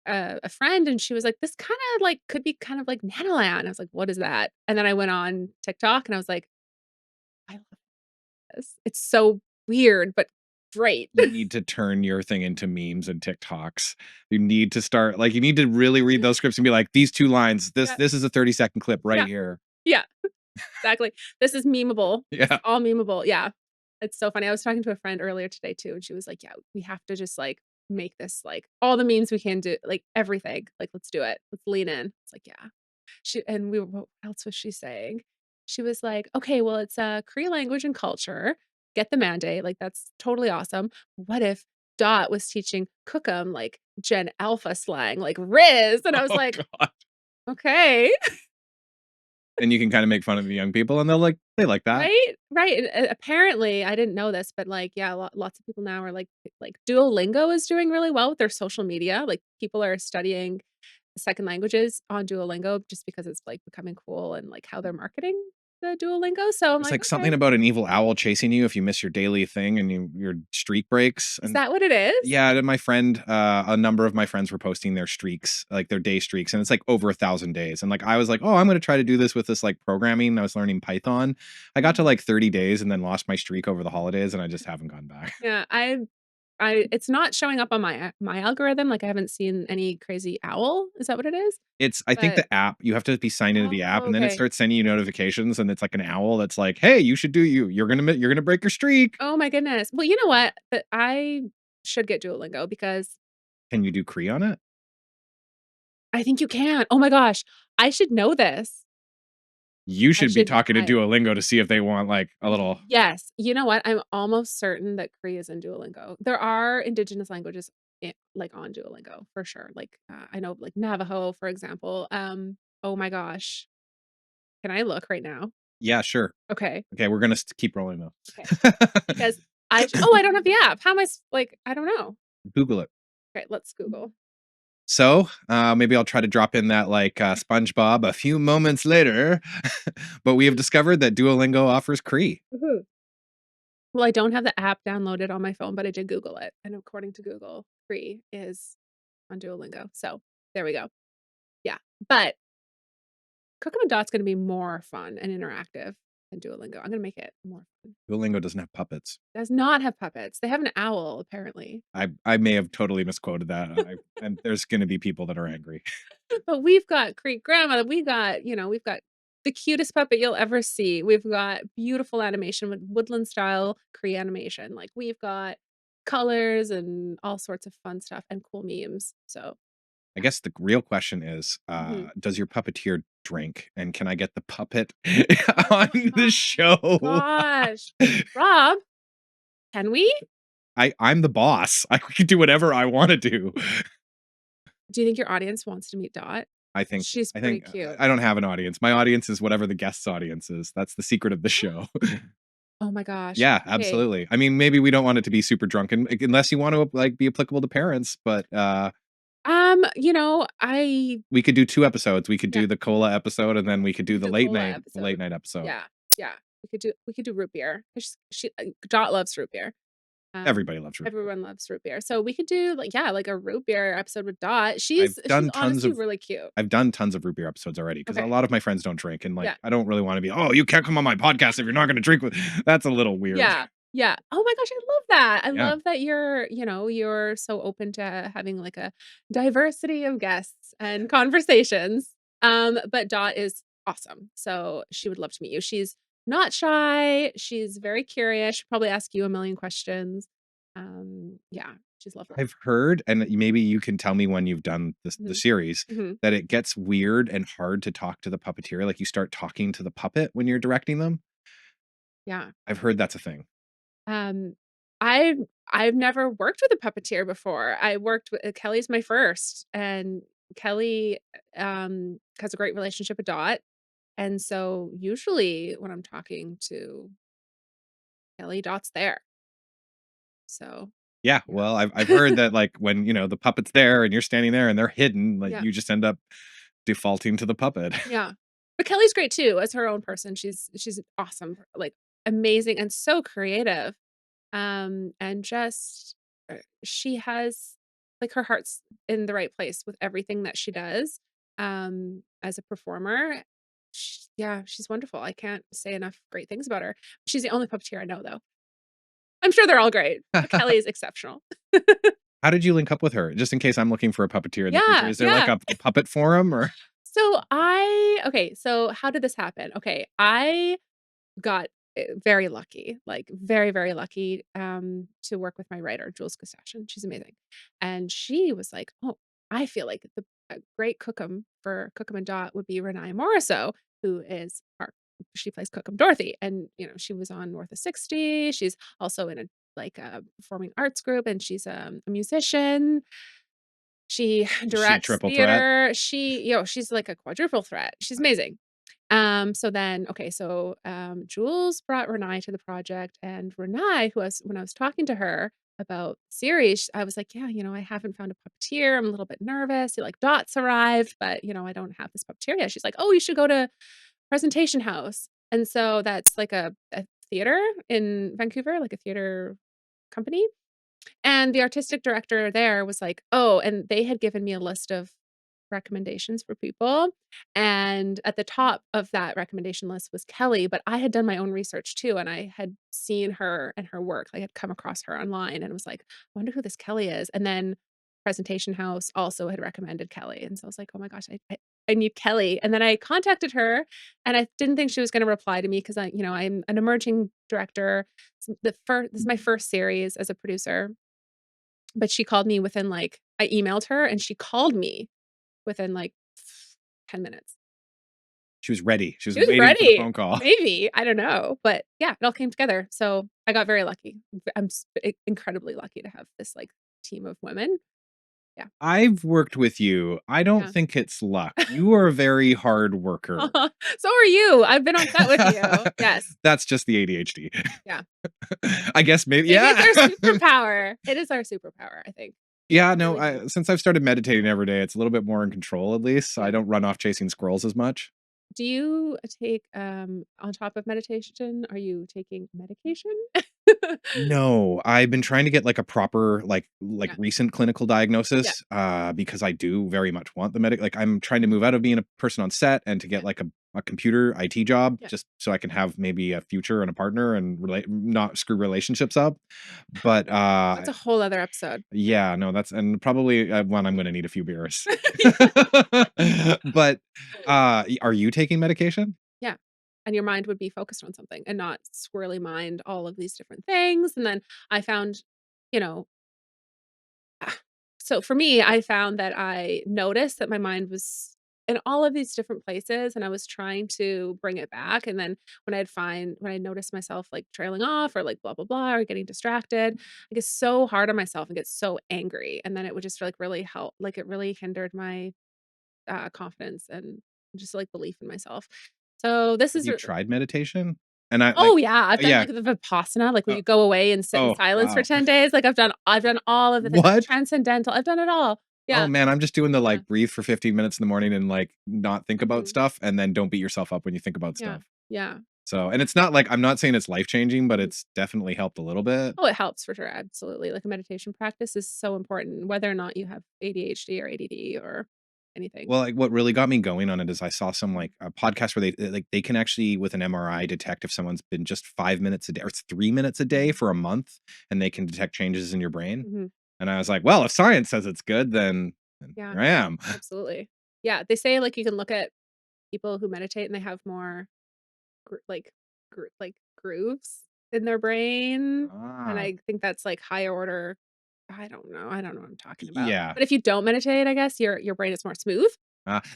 a friend, and she was like, "This kinda, like, could be kind of like Nanoland." I was like, "What is that?" And then I went on TikTok, and I was like, "I love this." It's so weird, but great. You need to turn your thing into memes and TikToks. You need to start like, you need to really read those scripts and be like, "These 2 lines, this Yeah, this is a 30-second clip right yeah, here." yeah. Exactly. This is memeable. This is Yeah. all memeable. Yeah. It's so funny. I was talking to a friend earlier today too, and she was like, "Yeah, we have to just, like, make this, like, all the memes we can do, like, everything. Like, let's do it. Let's lean in." It's like, "Yeah." What else was she saying? She was like, "Okay, well, it's, Cree language and culture. Get the mandate. Like, that's totally awesome. What if Dot was teaching Cookum, like, Gen Alpha slang, like Riz?" And I was Oh like, god. "Okay." And you can kind of make fun of the young people, and they like that. Right? Right, and, apparently, I didn't know this, but, like, yeah, lots of people now are like, Duolingo is doing really well with their social media, like, people are studying second languages on Duolingo just because it's, like, becoming cool and, like, how they're marketing the Duolingo, so I'm There's like, like "Okay." something about an evil owl chasing you if you miss your daily thing and your streak breaks. Is And that what it is? yeah, and my friend, a number of my friends were posting their streaks, like their day streaks, and it's like over 1,000 days. And like I was like, oh, I'm going to try to do this with this like programming. I was learning Python. I got to Mhm. like 30 days and then lost my streak over the holidays, and I just haven't gone back. Yeah, it's not showing up on my algorithm, like, I haven't seen any crazy owl, is that what it is? I think But the app, you have to be signed into the app, oh, and then it okay. starts sending you notifications, and it's like an owl that's like, hey, you should do you. You're gonna break your streak. Oh my goodness. Well, you know what? But I should get Duolingo because Can you do Cree on it? I think you can. Oh my gosh, I should know this. You I should be should talking to I Duolingo to see if they want like a little. Yes. You know what? I'm almost certain that Cree is in Duolingo. There are indigenous languages like, on Duolingo for sure. Like, I know, like, Navajo, for example. Oh my gosh. Can I look right now? Yeah, sure. Okay, Okay, we're gonna keep rolling though. okay. Because I don't have the app. How am like, I don't know. Google it. Okay, let's Google. So, maybe I'll try to drop in that like SpongeBob a few moments later. But we have discovered that Duolingo offers Cree. Mhm. Well, I don't have the app downloaded on my phone, but I did Google it, and according to Google, Cree is on Duolingo, so there we go. Yeah, but Kokum Dot's gonna be more fun and interactive than Duolingo. I'm gonna make it more fun. Duolingo doesn't have puppets. Does not have puppets. They have an owl, apparently. I may have totally misquoted that. And there's going to be people that are angry. But we've got Greek grandma, we've got the cutest puppet you'll ever see. We've got beautiful animation with woodland style Cree animation. Like, we've got colors and all sorts of fun stuff and cool memes, so I guess the real question is, mhm. does your puppeteer drink, and can I get the puppet on Oh the my show? gosh. Rob, can we? I'm the boss. I can do whatever I want to do. Do you think your audience wants to meet Dot? I think She's I pretty think cute. I don't have an audience. My audience is whatever the guest's audience is. That's the secret of the show. Oh my gosh. Yeah, Okay. absolutely. I mean, maybe we don't want it to be super drunken, unless you want to like be applicable to parents, but I we could do 2 episodes. We could yeah, do the cola episode, and then we could we do could the do a cola late episode. night episode. Yeah, yeah. We could do root beer. Dot loves root beer. Everybody loves root beer. Everyone loves root beer. So we could do like a root beer episode with Dot. I've She's done tons honestly of really cute. I've done tons of root beer episodes already because a Okay. lot of my friends don't drink, and like Yeah. I don't really want to be, oh, you can't come on my podcast if you're not going to drink with. That's a little weird. Yeah. Yeah. Oh my gosh, I love that. I Yeah. love that you're so open to having like a diversity of guests and conversations. But Dot is awesome. So she would love to meet you. She's not shy. She's very curious. She'll probably ask you a million questions. Yeah, she's lovely. I've heard, and maybe you can tell me when you've done the Mhm. series, Mhm. that it gets weird and hard to talk to the puppeteer. Like you start talking to the puppet when you're directing them. Yeah. I've heard that's a thing. Um, I've I've never worked with a puppeteer before. I worked with Kelly's my first, and Kelly, has a great relationship with Dot, and so usually when I'm talking to Kelly, Dot's there. So, Yeah, yeah. well, I've heard that like when the puppet's there and you're standing there and they're hidden, like Yeah, you just end up defaulting to the puppet. yeah. But Kelly's great too as her own person. She's awesome, like, amazing and so creative. And just she has like her heart's in the right place with everything that she does as a performer. Yeah, she's wonderful. I can't say enough great things about her. She's the only puppeteer I know though. I'm sure they're all great, but Kelly is exceptional. How did you link up with her? Just in case I'm looking for a puppeteer in the future. Yeah, Is there like yeah. a puppet forum or So how did this happen? Okay, I got, very lucky, like, very, very lucky, to work with my writer, Jules Gustafson. She's amazing. And she was like, "Oh, I feel like the a great Cookum for Cookum and Dot would be Renee Moriso, who is our she plays Cookum Dorothy." And, she was on North of 60. She's also in a performing arts group, and she's, a musician. She is she a directs triple threat? theater. She's like a quadruple threat. She's amazing. So then, okay, so Jules brought Renai to the project, and Renai, when I was talking to her about series, I was like, yeah, I haven't found a puppeteer. I'm a little bit nervous. Like Dot's arrived, but I don't have this puppeteer yet. She's like, oh, you should go to Presentation House. And so that's like a theater in Vancouver, like a theater company. And the artistic director there was like, "Oh," and they had given me a list of recommendations for people, and at the top of that recommendation list was Kelly, but I had done my own research too, and I had seen her and her work. I had come across her online and was like, "I wonder who this Kelly is." And then Presentation House also had recommended Kelly, and so I was like, "Oh my gosh, I need Kelly." And then I contacted her, and I didn't think she was gonna reply to me because I'm an emerging director. This is my first series as a producer. But she called me within, like I emailed her and she called me within, like, 10 minutes. She was ready. She was She was waiting for the ready. phone call. Maybe, I don't know, but yeah, it all came together, so I got very lucky. I'm incredibly lucky to have this, like, team of women. Yeah, I've worked with you. I don't yeah. think it's luck. You are a very hard worker. So are you. I've been on set with you. Yes. That's just the ADHD. Yeah. I guess maybe, Maybe yeah. it's our superpower. It is our superpower, I think. Yeah, I no, really do. since I've started meditating every day, it's a little bit more in control, at least. So I Yeah. don't run off chasing squirrels as much. Do you take, on top of meditation, are you taking medication? No, I've been trying to get like a proper Yeah, recent clinical yeah, diagnosis because I do very much want the medic like I'm trying to move out of being a person on set and to yeah, get like a computer IT job yeah. just so I can have maybe a future and a partner and relate not screw relationships up. But That's a whole other episode. yeah, no, that's and probably one I'm going to need a few beers. But are you taking medication? Yeah, and your mind would be focused on something and not swirly mind all of these different things, and then I found, you know ah, so for me, I found that I noticed that my mind was in all of these different places, and I was trying to bring it back, and then when I noticed myself, like, trailing off or, like, blah, blah, blah, or getting distracted, I get so hard on myself and get so angry, and then it would just, like, really help like, it really hindered my confidence and just, like, belief in myself. So this Have is you r tried meditation? And I like oh, yeah, I've done, yeah. like, the Vipassana, like, where Uh, you go away and sit in oh, silence for wow. 10 days, like, I've done all of the things, What? transcendental, I've done it all. Oh, Yeah, man, I'm just doing the, yeah, like, breathe for 15 minutes in the morning and, like, not think about mhm, stuff, and then don't beat yourself up when you think about yeah, stuff. yeah, So and it's not like I'm not saying it's life-changing, but mhm. it's definitely helped a little bit. Oh, it helps for sure, absolutely, like, a meditation practice is so important, whether or not you have ADHD or ADD or anything. Well, like, what really got me going on it is I saw some, Mhm, like, a podcast where they can actually, with an MRI, detect if someone's been just 5 minutes a day or it's 3 minutes a day mhm, for a month, and they can detect changes in your brain. mhm, And I was like, "Well, if science says it's good, then yeah, here I am." absolutely. Yeah, they say, like, you can look at people who meditate and they have more like grooves in their brain, and Ah. I think that's, like, higher order I don't know what I'm talking about. Yeah. But if you don't meditate, I guess your brain is more smooth?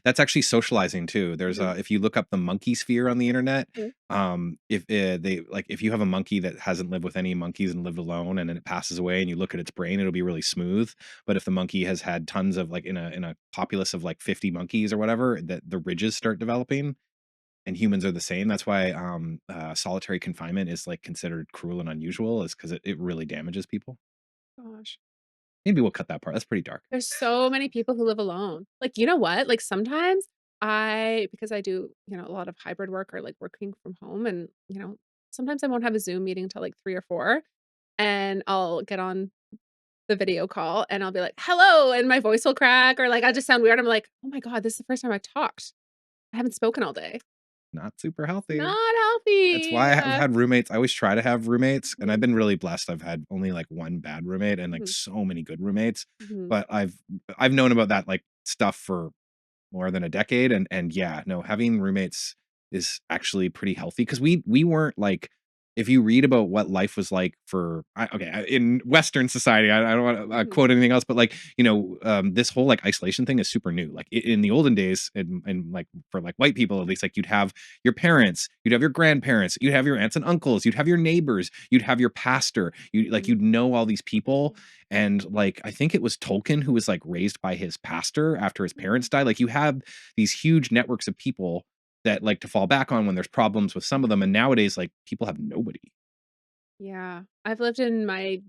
That's actually socializing too. There's Mhm, if you look up the monkey sphere on the internet, mhm, if they like if you have a monkey that hasn't lived with any monkeys and lived alone, and then it passes away, and you look at its brain, it'll be really smooth. But if the monkey has had tons of like in a populace of like 50 monkeys or whatever, that the ridges start developing. And humans are the same. That's why solitary confinement is like considered cruel and unusual, is because it really damages people. gosh. Maybe we'll cut that part. That's pretty dark. There's so many people who live alone. Like, you know what? Like, sometimes because I do, a lot of hybrid work or, like, working from home and, sometimes I won't have a Zoom meeting until, like, 3 or 4, and I'll get on the video call and I'll be like, "Hello," and my voice will crack or, like, I'll just sound weird. I'm like, "Oh my god, this is the first time I've talked. I haven't spoken all day." Not super healthy. Not That's healthy. why I have had roommates. I always try to have roommates, and I've Mhm, been really blessed. I've had only like one bad roommate and like mhm, so many good roommates. mhm, But I've known about that like stuff for more than a decade, and yeah, no, having roommates is actually pretty healthy because we weren't like if you read about what life was like for in Western society, I don't want to mhm, quote anything else, but like this whole like isolation thing is super new. Like in the olden days, and like for like white people at least, like you'd have your parents, you'd have your grandparents, you'd have your aunts and uncles, you'd have your neighbors, you'd have your pastor, mhm, you'd know all these people. And like I think it was Tolkien who was like raised by his pastor after his mhm, parents died. Like you have these huge networks of people that like to fall back on when there's problems with some of them. And nowadays, like people have nobody. Yeah. I've lived in my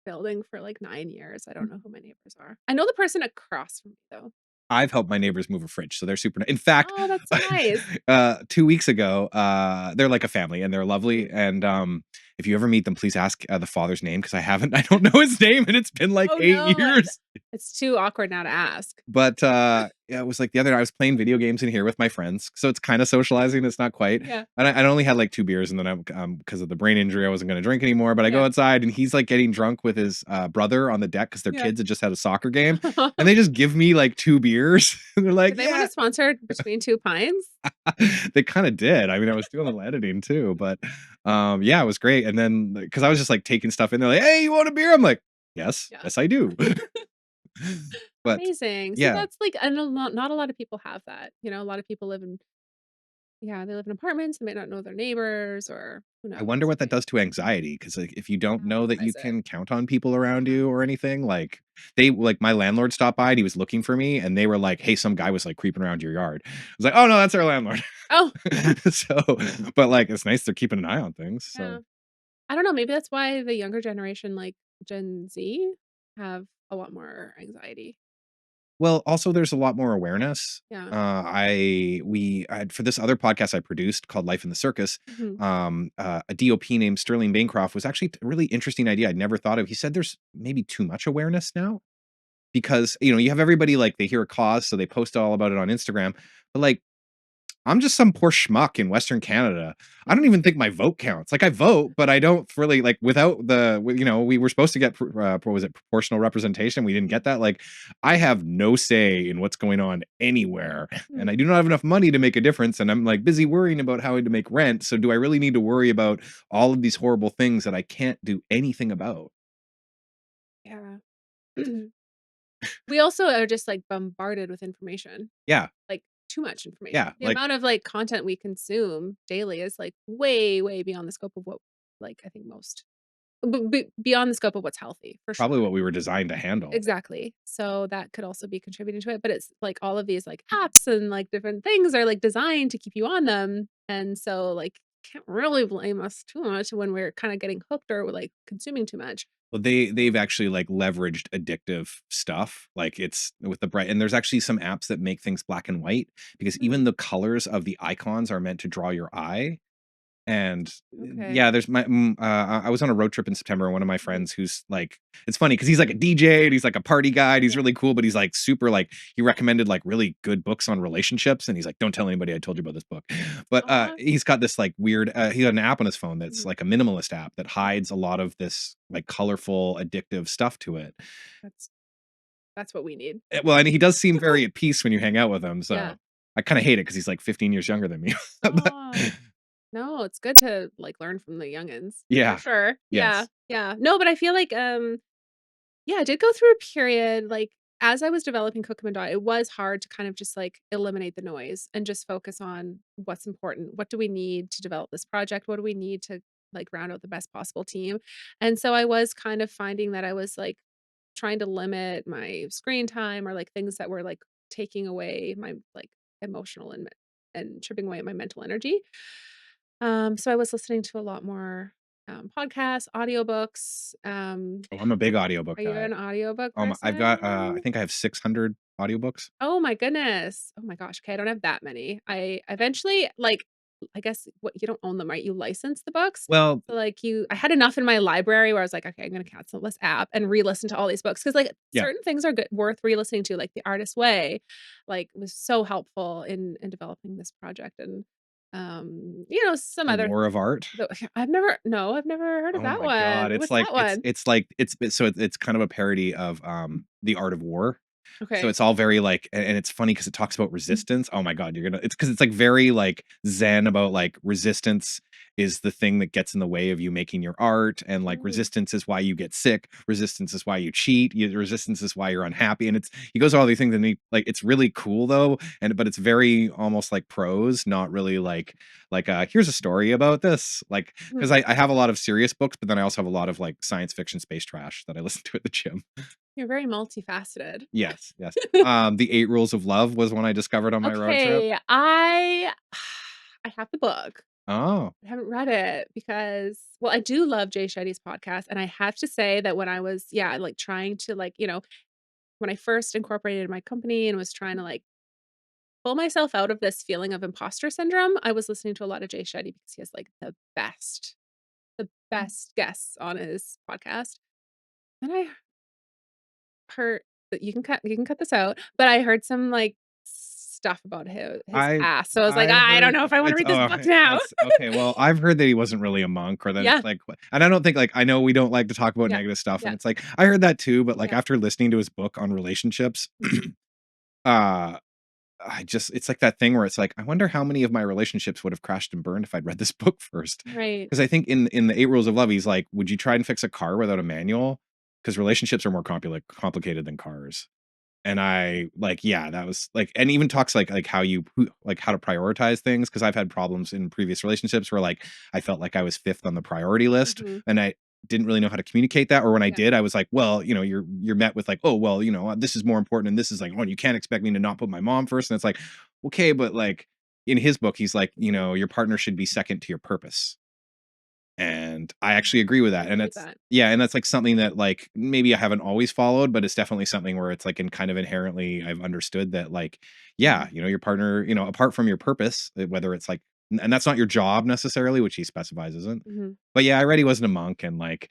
building for like 9 years. I don't know who my neighbors are. I know the person across from me though. I've helped my neighbors move a fridge, so they're super in fact, Oh, that's so nice. 2 weeks ago, they're like a family and they're lovely, and, if you ever meet them, please ask, the father's name because I don't know his name, and it's been like Oh, 8 no. years. It's too awkward now to ask. But, yeah, it was like the other night I was playing video games in here with my friends, so it's kinda socializing, it's not quite. Yeah. And I only had like 2 beers, and then I'm 'cause of the brain injury, I wasn't gonna drink anymore, but I go Yeah. outside and he's like getting drunk with his, brother on the deck because their Yeah. kids had just had a soccer game, and they just give me like 2 beers, and they're like, Do they "Yeah." wanna sponsor Between Two Pints? They kinda did. I mean, I was doing a little editing too, but, yeah, it was great, and then because I was just, like, taking stuff in, they're like, "Hey, you want a beer?" I'm like, "Yes. Yeah. Yes, I do." But, Amazing. See, yeah. that's like I know not a lot of people have that, a lot of people live in they live in apartments, they might not know their neighbors or who I wonder knows, what that right? does to anxiety because, like, if you don't Yeah, know that is you it? can count on people around Yeah. you or anything, like, my landlord stopped by and he was looking for me, and they were like, "Hey, some guy was, like, creeping around your yard." I was like, "Oh, no, that's our landlord." Oh, So but, like, it's nice they're keeping an eye on things, yeah. so I don't know, maybe that's why the younger generation, like Gen Z, have a lot more anxiety. well, also there's a lot more awareness. Yeah. For this other podcast I produced called Life in the Circus, Mhm. a DOP named Sterling Bancroft was actually a really interesting idea I'd never thought of. He said there's maybe too much awareness now because, you have everybody like they hear a cause, so they post all about it on Instagram. But like I'm just some poor schmuck in Western Canada. I don't Mhm. even think my vote counts. Like I vote, but I don't really like without we were supposed to get what was it, proportional representation. We didn't Mhm. get that. Like I have no say in what's going on anywhere, and Hmm. I do not have enough money to make a difference. And I'm like busy worrying about how to make rent. So do I really need to worry about all of these horrible things that I can't do anything about? Yeah. We also are just, like, bombarded with information, Yeah, like, too much information. yeah. The Like amount of, like, content we consume daily is, like, way, way beyond the scope of what, like, I think most beyond the scope of what's healthy, for probably sure. what we were designed to handle. Exactly. So that could also be contributing to it, but it's, like, all of these, like, apps and, like, different things are, like, designed to keep you on them, and so, like, can't really blame us too much when we're kinda getting hooked or, like, consuming too much. Well, they've actually, like, leveraged addictive stuff, like, it's with the bright and there's actually some apps that make things black and white because Mm, even the colors of the icons are meant to draw your eye, and, okay. yeah, I was on a road trip in September, and one of my Mhm. friends who's, like it's funny because he's, like, a DJ, and he's, like, a party guy, and he's Yeah. really cool, but he's, like, super, like he recommended, like, really good books on relationships, and he's like, "Don't tell anybody I told you about this book." But, Aw. he's got this, like, weird he had an app on his phone that's, Mhm. like, a minimalist app that Mhm. hides a lot of this, like, colorful, addictive stuff to it. That's that's what we need. Well, and he does seem very at peace when you hang out with him, Yeah. so I kinda hate it because he's, like, 15 years younger than me. But Oh, no, it's good to, like, learn from the youngins, for yeah. sure. Yeah, Yes. yeah. No, but I feel like, yeah, I did go through a period, like, as I was developing Kokum Dot, it was hard to kind of just, like, eliminate the noise and just focus on what's important. What do we need to develop this project? What do we need to, like, round out the best possible team? And so I was kind of finding that I was, like, trying to limit my screen time or, like, things that were, like, taking away my, like, emotional and chipping away at my mental energy. So I was listening to a lot more, podcasts, audiobooks. Oh, I'm a big audiobook Are you guy. an audiobook I've got, I person? think I have 600 audiobooks. Oh my goodness. Oh my gosh, okay, I don't have that many. I eventually, like I guess what you don't own them, right? You license the books. Well, So, like, I had enough in my library where I was like, "Okay, I'm gonna cancel this app and re-listen to all these books because like, yeah. certain things are good worth re-listening to, like The Artist's Way, like, was so helpful in developing this project and, some The other War of Art. I've never heard of Oh that my god, one. it's What's like that one? it's kind of a parody of, The Art of War. So Okay. it's all very like and it's funny because it talks about Mm. resistance. Oh my god, it's because it's like very like zen about like resistance is the thing that gets in the way of you making your art, and like Mm. resistance is why you get sick, resistance is why you cheat, resistance is why you're unhappy. And he goes all these things, and like it's really cool though, but it's very almost like prose, not really here's a story about this. Like because Mhm. I have a lot of serious books, but then I also have a lot of like science fiction space trash that I listen to at the gym. You're very multifaceted. Yes, yes. The 8 Rules of Love was one I discovered on my road trip. Okay, I I have the book. Oh, I haven't read it because well, I do love Jay Shetty's podcast, and I have to say that when I was, yeah, like, trying to, like, when I first incorporated my company and was trying to, like, pull myself out of this feeling of imposter syndrome, I was listening to a lot of Jay Shetty because he has, like, the best guests on his podcast, and I heard that you can cut this out, but I heard some, like, stuff about his I past, so I was like, I "I don't heard know if I wanna it's read this book now." that's okay. Well, I've heard that he wasn't really a monk, or that it's Yeah, like, and I don't think like I know we don't like to talk about yeah, negative stuff, and yeah, it's like I heard that too, but like yeah, after listening to his book on relationships, mhm, uh I just it's like that thing where it's like, I wonder how many of my relationships would have crashed and burned if I'd read this book first. right, Because I think in the 8 Rules of Love, he's like, would you try and fix a car without a manual? Because relationships are more complicated than cars. And I like, yeah, that was like, and even talks like how like how to prioritize things. Cause I've had problems in previous relationships where like I felt like I was fifth on the priority list, mhm, and I didn't really know how to communicate that. Or when I yeah, did, I was like, well, you're met with like, oh, well, this is more important. And this is like, oh, you can't expect me to not put my mom first. And it's like, okay, but like in his book, he's like, mhm, your partner should be second to your purpose. And I yeah, actually agree with I that, and believe that's that, yeah, and that's, like, something that, like, maybe I haven't always followed, but it's definitely something where it's, like, in kind of inherently I've understood that, like, yeah, mhm, your partner, apart from your purpose, whether it's, like and that's not your job necessarily, which he specifies isn't. mhm. But, yeah, I read he wasn't a monk, and, like,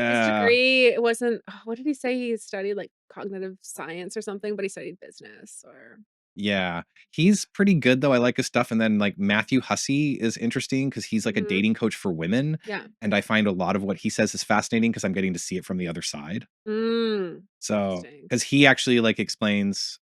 His uh degree wasn't what did he say? He studied, like, cognitive science or something, but he studied business or yeah, he's pretty good, though, I like his stuff, and then, like, Matthew Hussey is interesting because he's, like, a mhm, dating coach for women, yeah. and I find a lot of what he says is fascinating because 'cause I'm getting to see it from the other side. So, Interesting. because he actually, like, explains,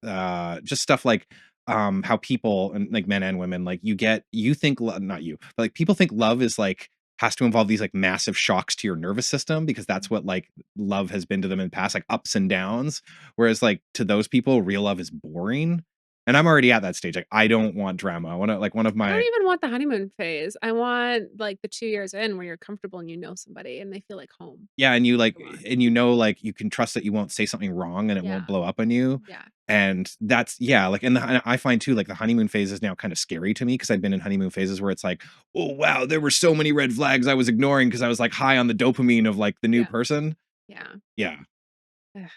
just stuff like, how people and, like, men and women, like, you think lo not you, but, like, people think love is, like has to involve these, like, massive shocks to your nervous system because that's Mhm. what, like, love has been to them in the past, like, ups and downs, whereas, like, to those people, real love is boring, and I'm already at that stage, like, I don't want drama. I wanna like, one of I don't my even want the honeymoon phase. I want, like, the 2 years in where you're comfortable and you know somebody and they feel like home. yeah, and That's what I want. like, you can trust that you won't say something wrong and it won't Yeah, blow up on you, yeah, and that's yeah, like, and I find too, like, the honeymoon phase is now kinda scary to me because 'cause I've been in honeymoon phases where it's like, "Oh, wow, there were so many red flags I was ignoring because I was, like, high on the dopamine of, like, the new yeah, person." yeah. Yeah. Ugh,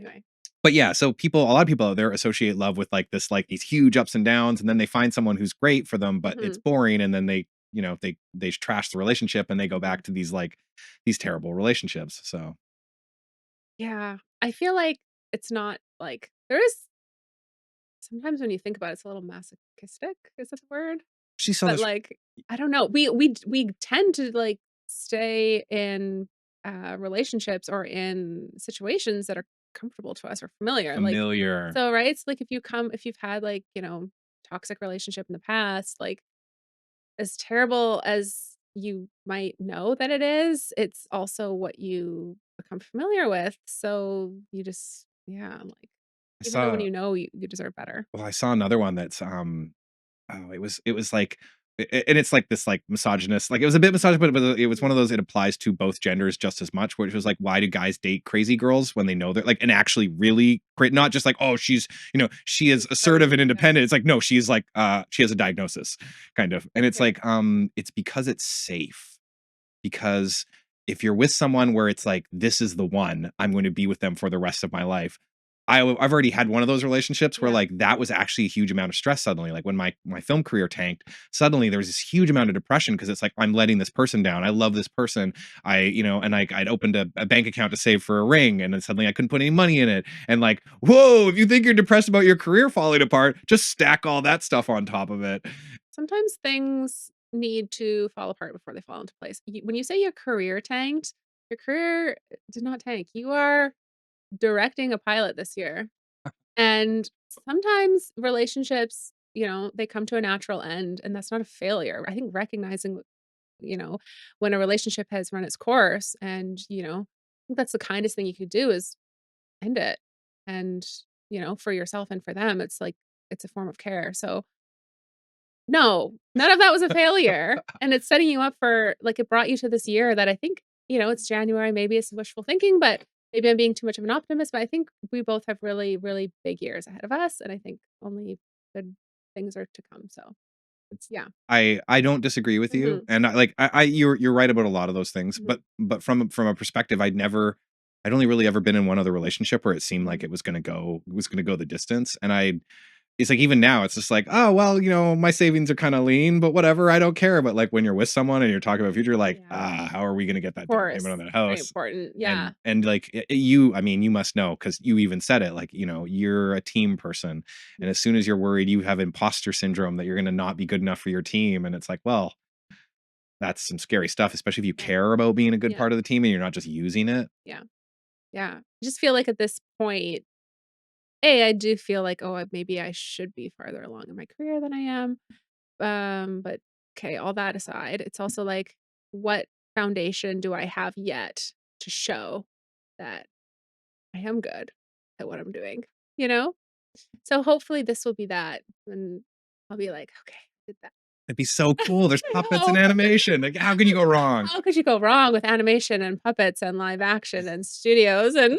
anyway. But, yeah, so a lot of people out there associate love with, like, these huge ups and downs, and then they find someone who's great for them, but it's Mhm, boring, and then they trash the relationship, and they go mhm. back to these terrible relationships, so Yeah, I feel like it's not, like there is sometimes when you think about it, it's a little masochistic, is that the word? she saw But, this like, I don't know, we tend to, like, stay in, relationships or in situations that are comfortable to us or familiar, like, familiar. so, right? It's like if you've had, like, toxic relationship in the past, like, as terrible as you might know that it is, it's also what you become familiar with, so you just yeah, like, I even though when saw you deserve better. I saw another one that's, oh, it was like and it's like this, like, misogynist like, it was a bit misogynist, but it was one Mhm. of those it applies to both genders just as much, which was like, why do guys date crazy girls when they know they're like and actually really great not just like, "Oh, she is So assertive and yeah, independent." It's like, no, she's like, she has a diagnosis, kind of. And it's yeah, like, it's because it's safe. Because if you're with someone where it's like, "This is the one, I'm going to be with them for the rest of my life." I've already had one of those relationships where, yeah, like, that was actually a huge amount of stress suddenly, like, when my film career tanked, suddenly there was this huge amount of depression because it's like, I'm letting this person down, I love this person, and I'd opened a bank account to save for a ring, and then suddenly I couldn't put any money in it, and like, whoa, if you think you're depressed about your career falling apart, just stack all that stuff on top of it. sometimes things need to fall apart before they fall into place. When you say your career tanked, your career did not tank. You are directing a pilot this year. And sometimes relationships, they come to a natural end and that's not a failure. I think recognizing, you know, when a relationship has run its course and, I think that's the kindest thing you could do is end it. And, for yourself and for them, it's like it's a form of care. So no, none of that was a failure, and it's setting you up for like, it brought you to this year that I think, it's January, maybe it's wishful thinking, but maybe I'm being too much of an optimist, but I think we both have really, really big years ahead of us, and I think only good things are to come, so Yeah. I don't disagree with you, Mhm. and you're right about a lot of those things, Mhm. but from a perspective, I'd only really ever been in one other relationship where it seemed like Mhm. it was gonna go the distance, and it's like even now it's just like, oh well, my savings are kind of lean, but whatever, I don't care. But like when you're with someone and you're talking about future, like, Yeah. how are we gonna get Of that down payment course. on that Very house? important. Yeah. And like I mean, you must know because you even said it, like, you're a team person, Mm. and as soon as you're worried, you have imposter syndrome that you're gonna not be good enough for your team, and it's like, well, that's some scary stuff, especially if you Yeah. care about being a good Yeah. part of the team and you're not just using it. Yeah. Yeah. I just feel like at this point, I do feel like, oh, maybe I should be farther along in my career than I am. But okay, all that aside, it's also like, what foundation do I have yet to show that I am good at what I'm doing, you know? So hopefully this will be that, and I'll be like, "Okay, I did that." It'd be so cool. There's I puppets and know. animation. Like, how can you go wrong? How could you go wrong with animation and puppets and live action and studios and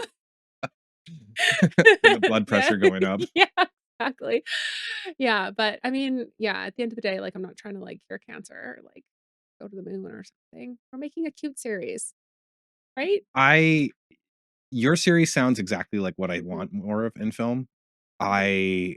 And the blood yeah. pressure going up. Yeah, exactly. Yeah, but I mean, yeah, at the end of the day, like, I'm not trying to, like, cure cancer or, like, go to the moon or something. We're making a cute series, right? I Your series sounds exactly like what I Mhm, want more of in film. mhm, I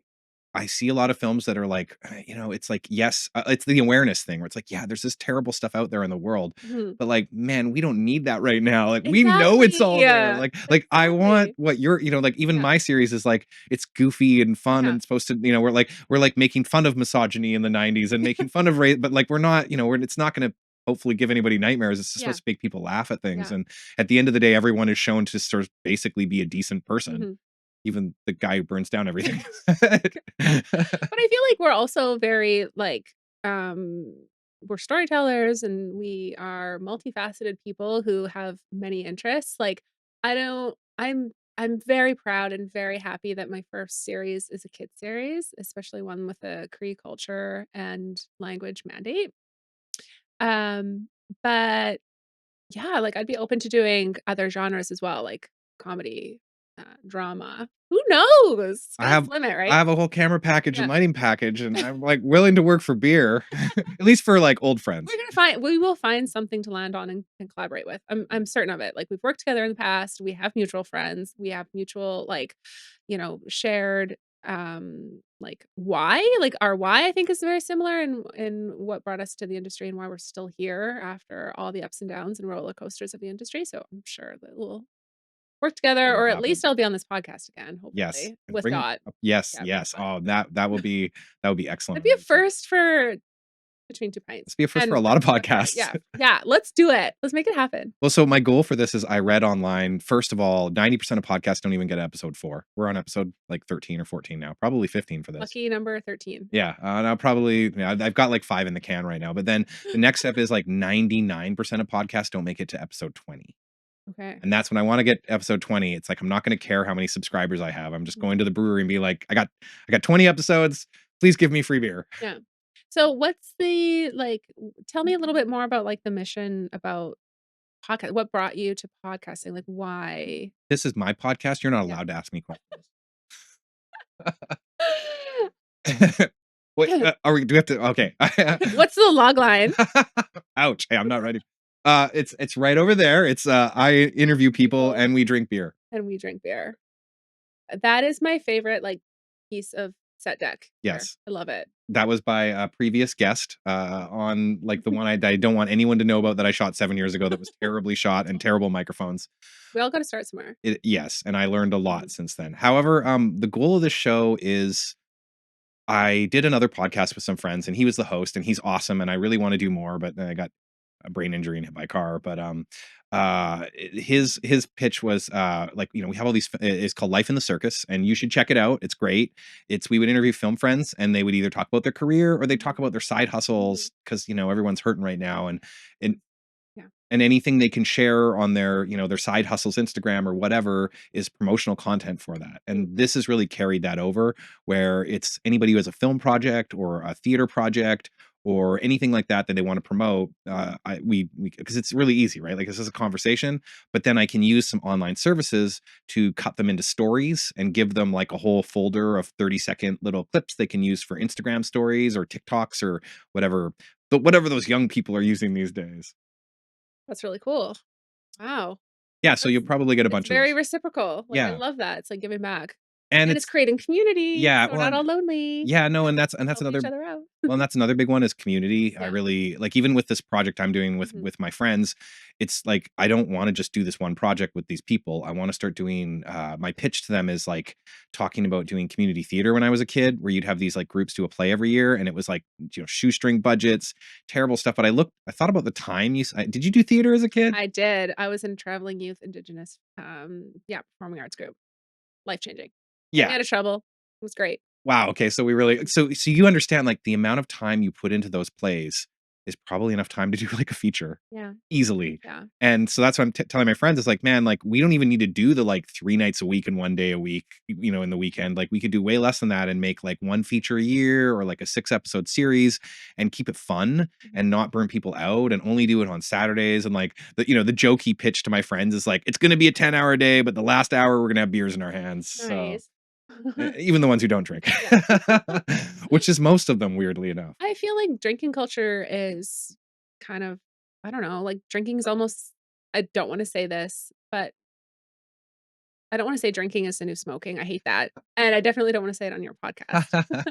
I see a lot of films that are like, it's like, yes, it's the awareness thing where it's like, yeah, there's this terrible stuff out there in the world, mhm. but like, man, we don't need that right now. Like, we know it's Exactly, all there. Like I want exactly. what you're, like even Yeah, my series is like, it's goofy and fun yeah, and supposed to, we're like making fun of misogyny in the '90s and making fun of race, but like we're not, it's not going to hopefully give anybody nightmares. It's just yeah, supposed to make people laugh at things. yeah. And at the end of the day, everyone is shown to sort of basically be a decent person, Mhm. even the guy who burns down everything. But I feel like we're also very, like, um we're storytellers and we are multifaceted people who have many interests. Like, I don't I'm very proud and very happy that my first series is a kid series, especially one with a Cree culture and language mandate. Um, but yeah, like, I'd be open to doing other genres as well, like comedy, drama. Who knows? I Sky's have the limit, I right? have a whole camera package and Yeah. lighting package, and I'm, like, willing to work for beer, at least for, like, old friends. We will find something to land on and collaborate with. I'm certain of it. Like, we've worked together in the past, we have mutual friends, we have mutual, like, shared, like, why. Like, our why, I think, is very similar in what brought us to the industry and why we're still here after all the ups and downs and roller coasters of the industry, so I'm sure that we'll work together, It'll or at happen. least I'll be on this podcast again, Yes, hopefully, and with bring Dot. yes, Yeah, yes. fun. Oh, that would be excellent. That'd be a first for Between Two Pints Let's be a first for a and lot of puppetry. podcasts. Yeah. Yeah, let's do it. Let's make it happen. Well, so my goal for this is I read online, first of all, 90% of podcasts don't even get episode 4. We're on episode, like, 13 or 14 now, probably 15 for this. Lucky number 13. Yeah, and I'll probably I've got, like, 5 in the can right now, but then the next step is, like, 99% of podcasts don't make it to episode 20. Okay. And that's when I wanna get episode 20. It's like, I'm not gonna care how many subscribers I have. I'm just going to the brewery and be like, I got 20 episodes. Please give me free beer." Yeah. So what's the, like, tell me a little bit more about, like, the mission about podcast. What brought you to podcasting? Like, why? This is my podcast. You're not Yeah. allowed to ask me questions. Wait, do we have to okay. What's the log line? Ouch. Hey, I'm not ready. It's right over there. It's, I interview people People and we drink beer. and we drink beer. That is my favorite, like, piece of set deck here. Yes. I love it. That was by a previous guest, on, like, the one I don't want anyone to know about that I shot 7 years ago that was terribly shot and terrible microphones. We all gotta start somewhere. Yes, and I learned a lot Mhm. since then. However, the goal of this show is I did another podcast with some friends, and he was the host, and he's awesome, and I really wanna do more, but then I got a brain injury and hit by a car, but, his pitch was, like, we have all these it's called Life in the Circus, and you should check it out, it's great. We would interview film friends, and they would either talk about their career or they talk about their side Mhm. hustles because everyone's hurting right now, and Yeah. and anything they can share on their, their side hustles Instagram or whatever is promotional content for that. And this has really carried that over, where it's anybody who has a film project or a theater project or anything like that that they want to promote. We because it's really easy, right? Like, this is a conversation, but then I can use some online services to cut them into stories and give them like a whole folder of 30-second little clips they can use for Instagram stories or TikToks or whatever, but whatever those young people are using these days. That's really cool. Wow. Yeah, so That's you'll probably get a it's bunch of very those. reciprocal. Like, I Yeah, love that. It's like giving back. and And it's it's creating community, yeah, so we're well, not all lonely. yeah, no, and that's Help each another other out. well, and that's another big one is community. I Yeah. really like, even with this project I'm doing with Mhm. my friends, it's like I don't want to just do this one project with these people. I want to start doing my pitch to them is like talking about doing community theater when I was a kid, where you'd have these like groups do a play every year, and it was like, shoestring budgets, terrible stuff. But I thought about the time did you do theater as a kid? I did. I was in traveling youth Indigenous, performing arts group. Life-changing. Kept me Yeah. out of trouble. It was great. Wow, okay, so we really so you understand, like, the amount of time you put into those plays is probably enough time to do, like, a feature Yeah. easily, Yeah. and so that's what I'm telling my friends is like, "Man, like, we don't even need to do the, like, 3 nights a week and 1 day a week, in the weekend, like, we could do way less than that and make, like, 1 feature a year or, like, a 6-episode series and keep it fun Mhm. and not burn people out and only do it on Saturdays," and, like, the joke he pitched to my friends is like, "It's gonna be a 10-hour day, but the last hour, we're gonna have beers in our hands," so Nice. even the ones who don't drink, Yeah. which is most of them, weirdly enough. I feel like drinking culture is kind of I don't know, like, drinking is almost I don't wanna say this, but I don't wanna say drinking is the new smoking, I hate that, and I definitely don't wanna say it on your podcast.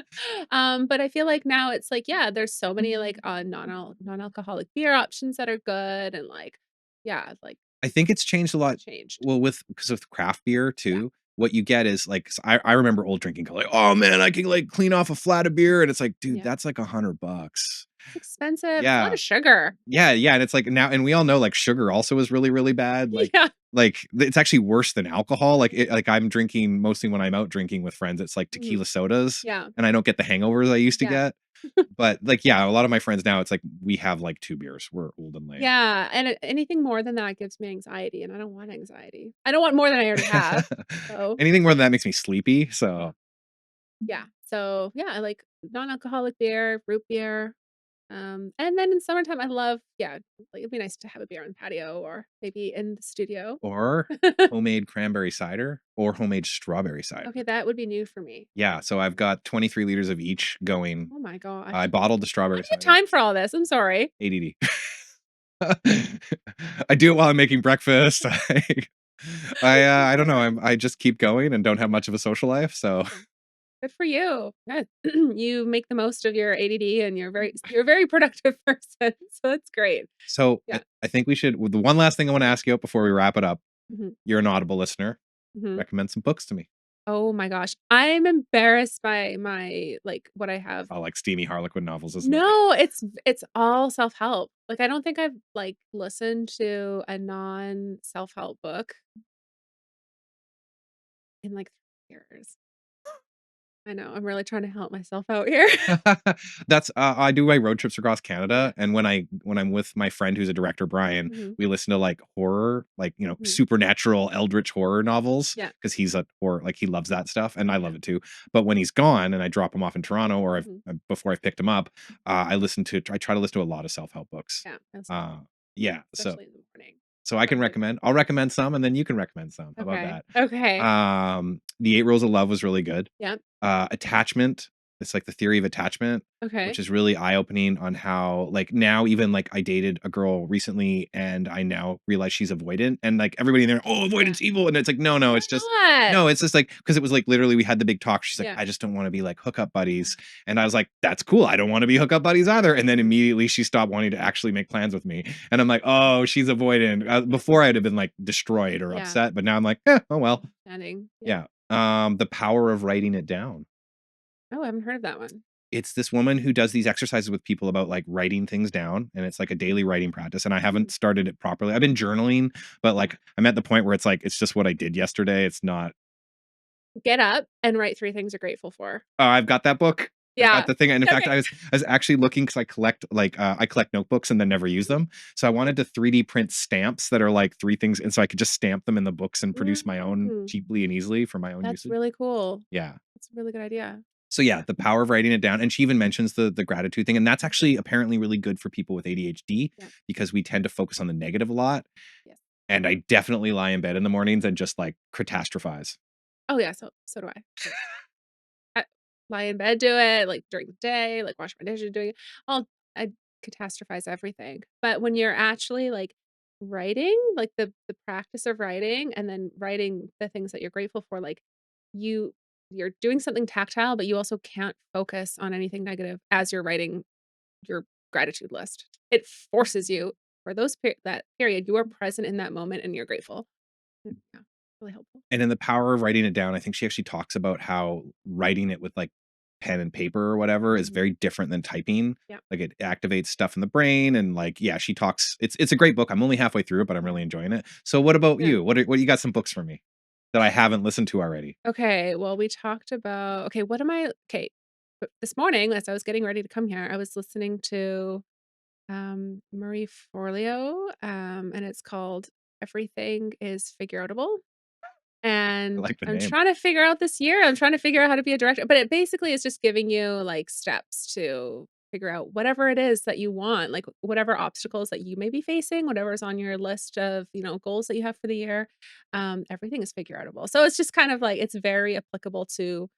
But I feel like now it's like, yeah, there's so many, like, non-alcoholic beer options that are good and, like yeah, like, I think it's changed a it's lot. changed. Well, because of craft beer Yeah. too, what you get is like, I remember old drinking, like, oh man, I can like clean off a flat of beer, and it's like, dude, Yeah. that's like $100. It's expensive, it's a lot Yeah, of sugar. yeah, and it's like now, and we all know like sugar also is really, really bad. Yeah. It's actually worse than alcohol. Like I'm drinking mostly when I'm out drinking with friends. It's like Mhm. tequila sodas, Yeah. and I don't get the hangovers I used to Yeah. get. But like, yeah, a lot of my friends now, it's like we have like 2 beers. We're old and lame. Yeah, and anything more than that gives me anxiety, and I don't want anxiety. I don't want more than I already have, so Anything more than that makes me sleepy. yeah. So Yeah, so, yeah, I like non-alcoholic beer, root beer, and then in summertime, I love like, it'd be nice to have a beer on the patio or maybe in the studio. or homemade cranberry cider or homemade strawberry cider. Okay, that would be new for me. Yeah, so I've got 23 liters of each going. Oh my gosh. I bottled the How strawberry do you have cider. time for all this? I'm sorry. ADD. I do it while I'm making breakfast. I don't know. I just keep going and don't have much of a social life. So Awesome. Good for you. Yeah. You make the most of your ADD and you're a very productive person, so that's great. so Yeah. I think we should. The one last thing I want to ask you before we wrap it up. Mhm, You're an Audible listener. mhm. Recommend some books to me. Oh my gosh. I'm embarrassed by like, what I have. I like steamy Harlequin novels, isn't it? No, it's all self-help. Like, I don't think I've, like, listened to a non-self-help book in, like, 3 years. I know, I'm really trying to help myself out here. That's I do my road trips across Yeah. Canada, and when I'm with my friend who's a director, Brian, Mhm, we listen to like horror, like mhm. supernatural, eldritch horror novels Yeah, because he's a horror, like he loves that stuff, and I yeah. love it too. But when he's gone and I drop him off in Toronto, or Mhm. before I've picked him up, I try to listen to a lot of self help books. Yeah, that's Uh, yeah, especially in the morning. so I I'm can like recommend. I'll recommend some, and then you can recommend some. How about okay, that? okay. The Eight Rules of Love was really good. Yep, Attachment, it's like the theory of attachment, which okay. is really eye-opening on how, like, now even, like, I dated a girl recently, and I now realize she's avoidant, and, like, everybody in there, "Oh, Yeah. avoidance evil," and it's like, no, Why not? it's just, like, because it was, like, literally we had the big talk, she's like, Yeah. "I just don't wanna be, like, hookup buddies," and I was like, "That's cool, I don't wanna be hookup buddies either," and then immediately she stopped wanting to actually make plans with me, and I'm like, "Oh, she's avoidant." Before I'd have been, like, destroyed or Yeah, upset, but now I'm like, "Eh, oh well." understanding. Yeah. Yeah. The Power of Writing It Down. Oh, I haven't heard of that one. It's this woman who does these exercises with people about like writing things down, and it's like a daily writing practice, and I Mhm. haven't started it properly. I've been journaling, but like I'm at the point where it's like it's just what I did yesterday. It's not. Get up and write 3 things you're grateful for. Oh, I've got that book. I've got Yeah. the thing, and in fact, Okay. I was actually looking because I collect notebooks and then never use them. So I wanted to 3D print stamps that are like three things, and so I could just stamp them in the books and produce my own Mm, cheaply and easily for my own that's usage. really cool. Yeah. That's a really good idea. So yeah, the power of writing it down, and she even mentions the gratitude thing, and that's actually apparently really good for people with ADHD Yeah. because we tend to focus on the negative a lot. Yes. And I definitely lie in bed in the mornings and just like catastrophize. Oh, yeah, so do I. Like, I lie in bed, do it, like, during the day, like, wash my dishes, doing it. I catastrophize everything. But when you're actually, like, writing, like, the practice of writing and then writing the things that you're grateful for, like, you you're doing something tactile, but you also can't focus on anything negative as you're writing your gratitude list. It forces you for that period, you are present in that moment and you're grateful. Yeah, really helpful. And in the power of writing it down, I think she actually talks about how writing it with like pen and paper or whatever is Mhm. very different than typing. Yeah. Like it activates stuff in the brain, and like yeah, she talks. It's a great book. I'm only halfway through it, but I'm Yeah. really enjoying it. So what about Yeah. you? What you got some books for me that I haven't listened to already? Okay, well, we talked about what am I this morning as I was getting ready to come here, I was listening to, Marie Forleo, and it's called Everything is Figure-outable, I and like the name. I'm trying to figure out how to be a director, but it basically is just giving you, like, steps to figure out whatever it is that you want, like, whatever obstacles that you may be facing, whatever's on your list of, goals that you have for the year, everything is figure-outable. So it's just kind of like it's very applicable to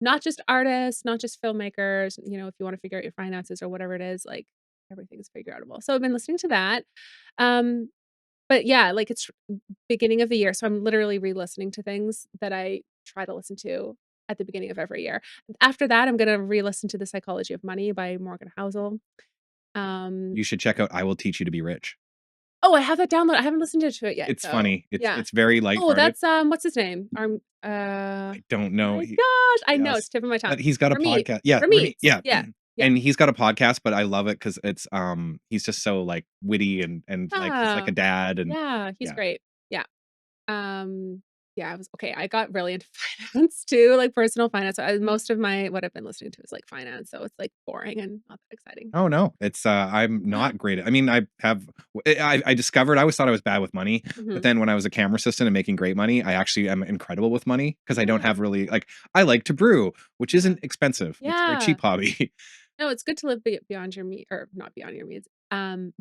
not just artists, not just filmmakers, if you wanna figure out your finances or whatever it is, like, everything's figure-outable. So I've been listening to that, um, but yeah, like, it's beginning of the year, so I'm literally re-listening to things that I try to listen to at the beginning of every year. After that, I'm gonna re-listen to The Psychology of Money by Morgan Housel. Um You should check out I Will Teach You to Be Rich. oh, I have that download. I haven't listened to it yet, It's though. funny. Yeah. It's very Oh, lighthearted. that's, what's his name? I don't know. My gosh, I know, Yes, it's tip of my tongue. but he's got a Ramit. podcast. Yeah, Ramit. yeah, Yeah. Yeah. and he's got a podcast, but I love it because it's he's just so like witty and like he's like a Yeah. dad and Yeah, he's yeah. great. Yeah. Um, yeah, I got really into finance too, like personal finance. Most of what I've been listening to is like finance, so it's like boring and not that exciting. Oh no, it's I'm not great at. I mean, I have I discovered I always thought I was bad with money, but Mhm. then when I was a camera assistant and making great money, I actually am incredible with money because I don't Yeah. have really like I like to brew, which Yeah. isn't expensive. It's a very Yeah. cheap hobby. No, it's good to live beyond your or not beyond your means,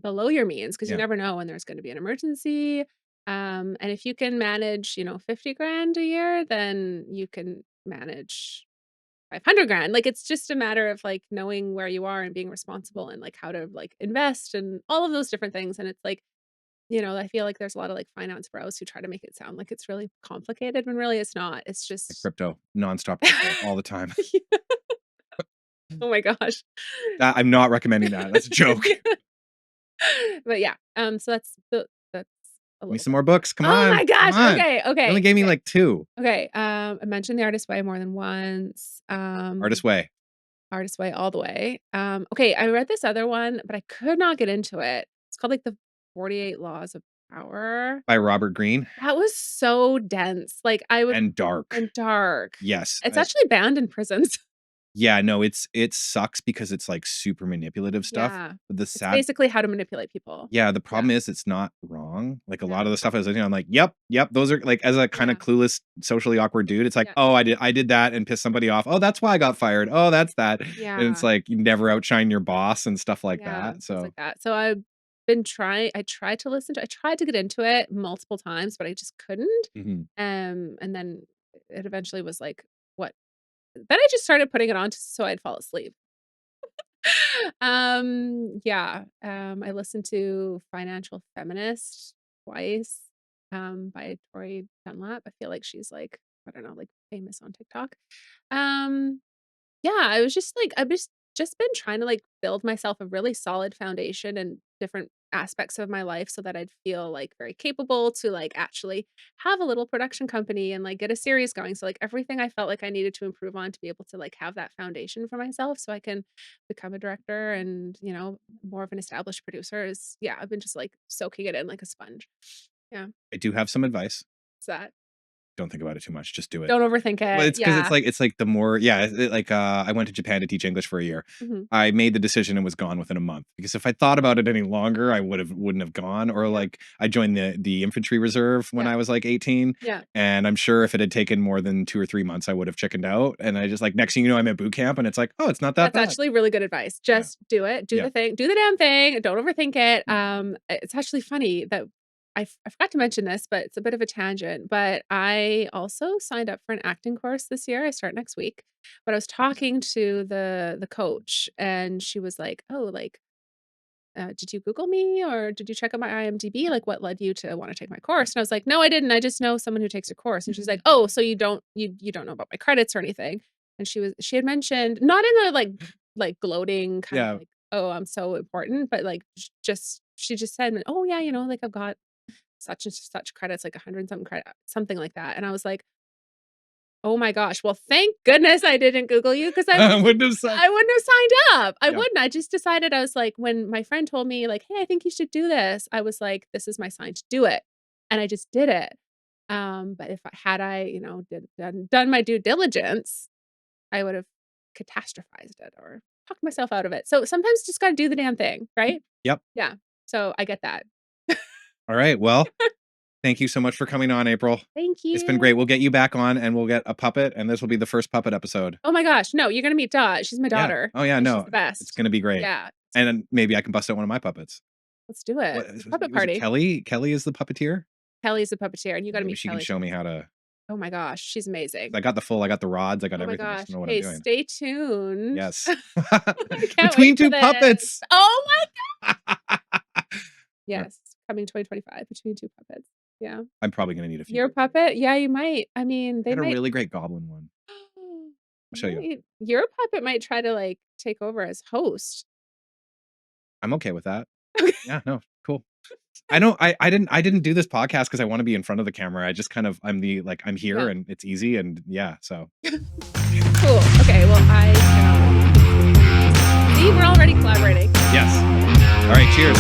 below your means, because you Yeah. never know when there's gonna be an emergency, and if you can manage, 50 grand a year, then you can manage 500 grand. Like, it's just a matter of, like, knowing where you are and being responsible and, like, how to, like, invest and all of those different things, and it's like, I feel like there's a lot of, like, finance bros who try to make it sound like it's really complicated when really it's not. It's Like just crypto, nonstop crypto all the time. Oh my gosh. I'm not recommending that. That's a joke. Yeah. But yeah, so that's a Give me little some bit. more books. Come Oh on. my Come gosh, on. okay, You only okay, gave me okay, like 2. okay, I mentioned The Artist Way more than once, Artist Way Artist Way all the way. Okay, I read this other one, but I could not get into it. It's called, like, The 48 Laws of Power. by Robert Greene That was so dense, like, I would and dark. and dark. Yes. It's actually banned in prisons. Yeah, no, it sucks because it's like super manipulative stuff. Yeah. But the It's sad basically how to manipulate people. yeah, the Yeah, problem is it's not wrong. Like a lot yeah, of the stuff I was listening, I'm like, yep, yep, those are like as a kind of yeah, clueless, socially awkward dude, it's like, yeah, oh, I did that and pissed somebody off. Oh, that's why I got fired. Oh, that's that. And it's yeah. like you never outshine your boss and stuff like Yeah, that. things So like that. So I tried to get into it multiple times, but I just couldn't. mhm. And then it eventually was like, what? Then I just started putting it on so I'd fall asleep. Yeah. I listened to Financial Feminist twice, by Tori Dunlap. I feel like she's like, I don't know, like famous on TikTok. Um, yeah, I was just like I've just been trying to, like, build myself a really solid foundation in different aspects of my life so that I'd feel, like, very capable to, like, actually have a little production company and, like, get a series going. So, like, everything I felt like I needed to improve on to be able to, like, have that foundation for myself so I can become a director and, more of an established producer is yeah, I've been just, like, soaking it in like a sponge. Yeah, I do have some advice. it's that. don't think about it too much. Just do it. Don't overthink Well, it. it's because Yeah. it's like the more, I went to Japan to teach English for a year. Mhm. I made the decision and was gone within a month, because if I thought about it any longer, I wouldn't have gone. Or like I joined the infantry reserve when Yeah. I was like 18. Yeah. And I'm sure if it had taken more than 2 or 3 months, I would have chickened out. And I just like, next thing you know, I'm at boot camp and it's like, oh, it's not that That's bad. actually really good advice. Just do it. Do Yeah. the thing. Do the damn thing. Don't overthink it. It's actually funny that I forgot to mention this, but it's a bit of a tangent. But I also signed up for an acting course this year. I start next week. But I was talking to the coach, and she was like, "Oh, like, did you Google me or did you check out my IMDb? Like, what led you to want to take my course?" And I was like, "No, I didn't. I just know someone who takes a course." And she's like, "Oh, so you don't know about my credits or anything?" And she had mentioned, not in a like gloating kind Yeah. of like, "Oh, I'm so important," but like just she just said, "Oh yeah, like I've got such and such credits, like 100 and something credit, something like that." And I was like, "Oh my gosh. Well, thank goodness I didn't Google you, because I wouldn't have said. I wouldn't have signed up. I Yeah. wouldn't. I just decided, I was like, when my friend told me like, "Hey, I think you should do this," I was like, "This is my sign to do it." And I just did it. But if I done my due diligence, I would have catastrophized it or talked myself out of it. So sometimes just got to do the damn thing, right? Yep. Yeah. So I get that. All right. Well, thank you so much for coming on, April. Thank you. It's been great. We'll get you back on and we'll get a puppet, and this will be the first puppet episode. Oh my gosh. No, you're going to meet Dot. She's my Yeah. daughter. Oh yeah, and no. She's the best. It's going to be great. Yeah. And then maybe I can bust out one of my puppets. Let's do it. What, It's a was puppet it party. Kelly? Kelly is the puppeteer? Kelly's a puppeteer, and you got to Maybe meet she Kelly. can show me how to. Oh my gosh, she's amazing. I got the rods, I got Oh my everything. I gosh. just don't know what Hey, I'm doing. stay tuned. Yes. Can't Between wait for Two this. Puppets. Oh my god. Yes. Coming 2025. Between Two Puppets. Yeah. I'm probably gonna need a few. Your puppet? Yeah, you might. I mean, I they had a might. really great goblin one. I'll show you. Your puppet might try to like take over as host. I'm okay with that. Yeah, no, cool. I know I didn't do this podcast because I want to be in front of the camera. I just kind of I'm here Yeah. and it's easy, and yeah, so Cool. Okay. Well, I cannot wait. See, we're already collaborating. yes. All right, cheers.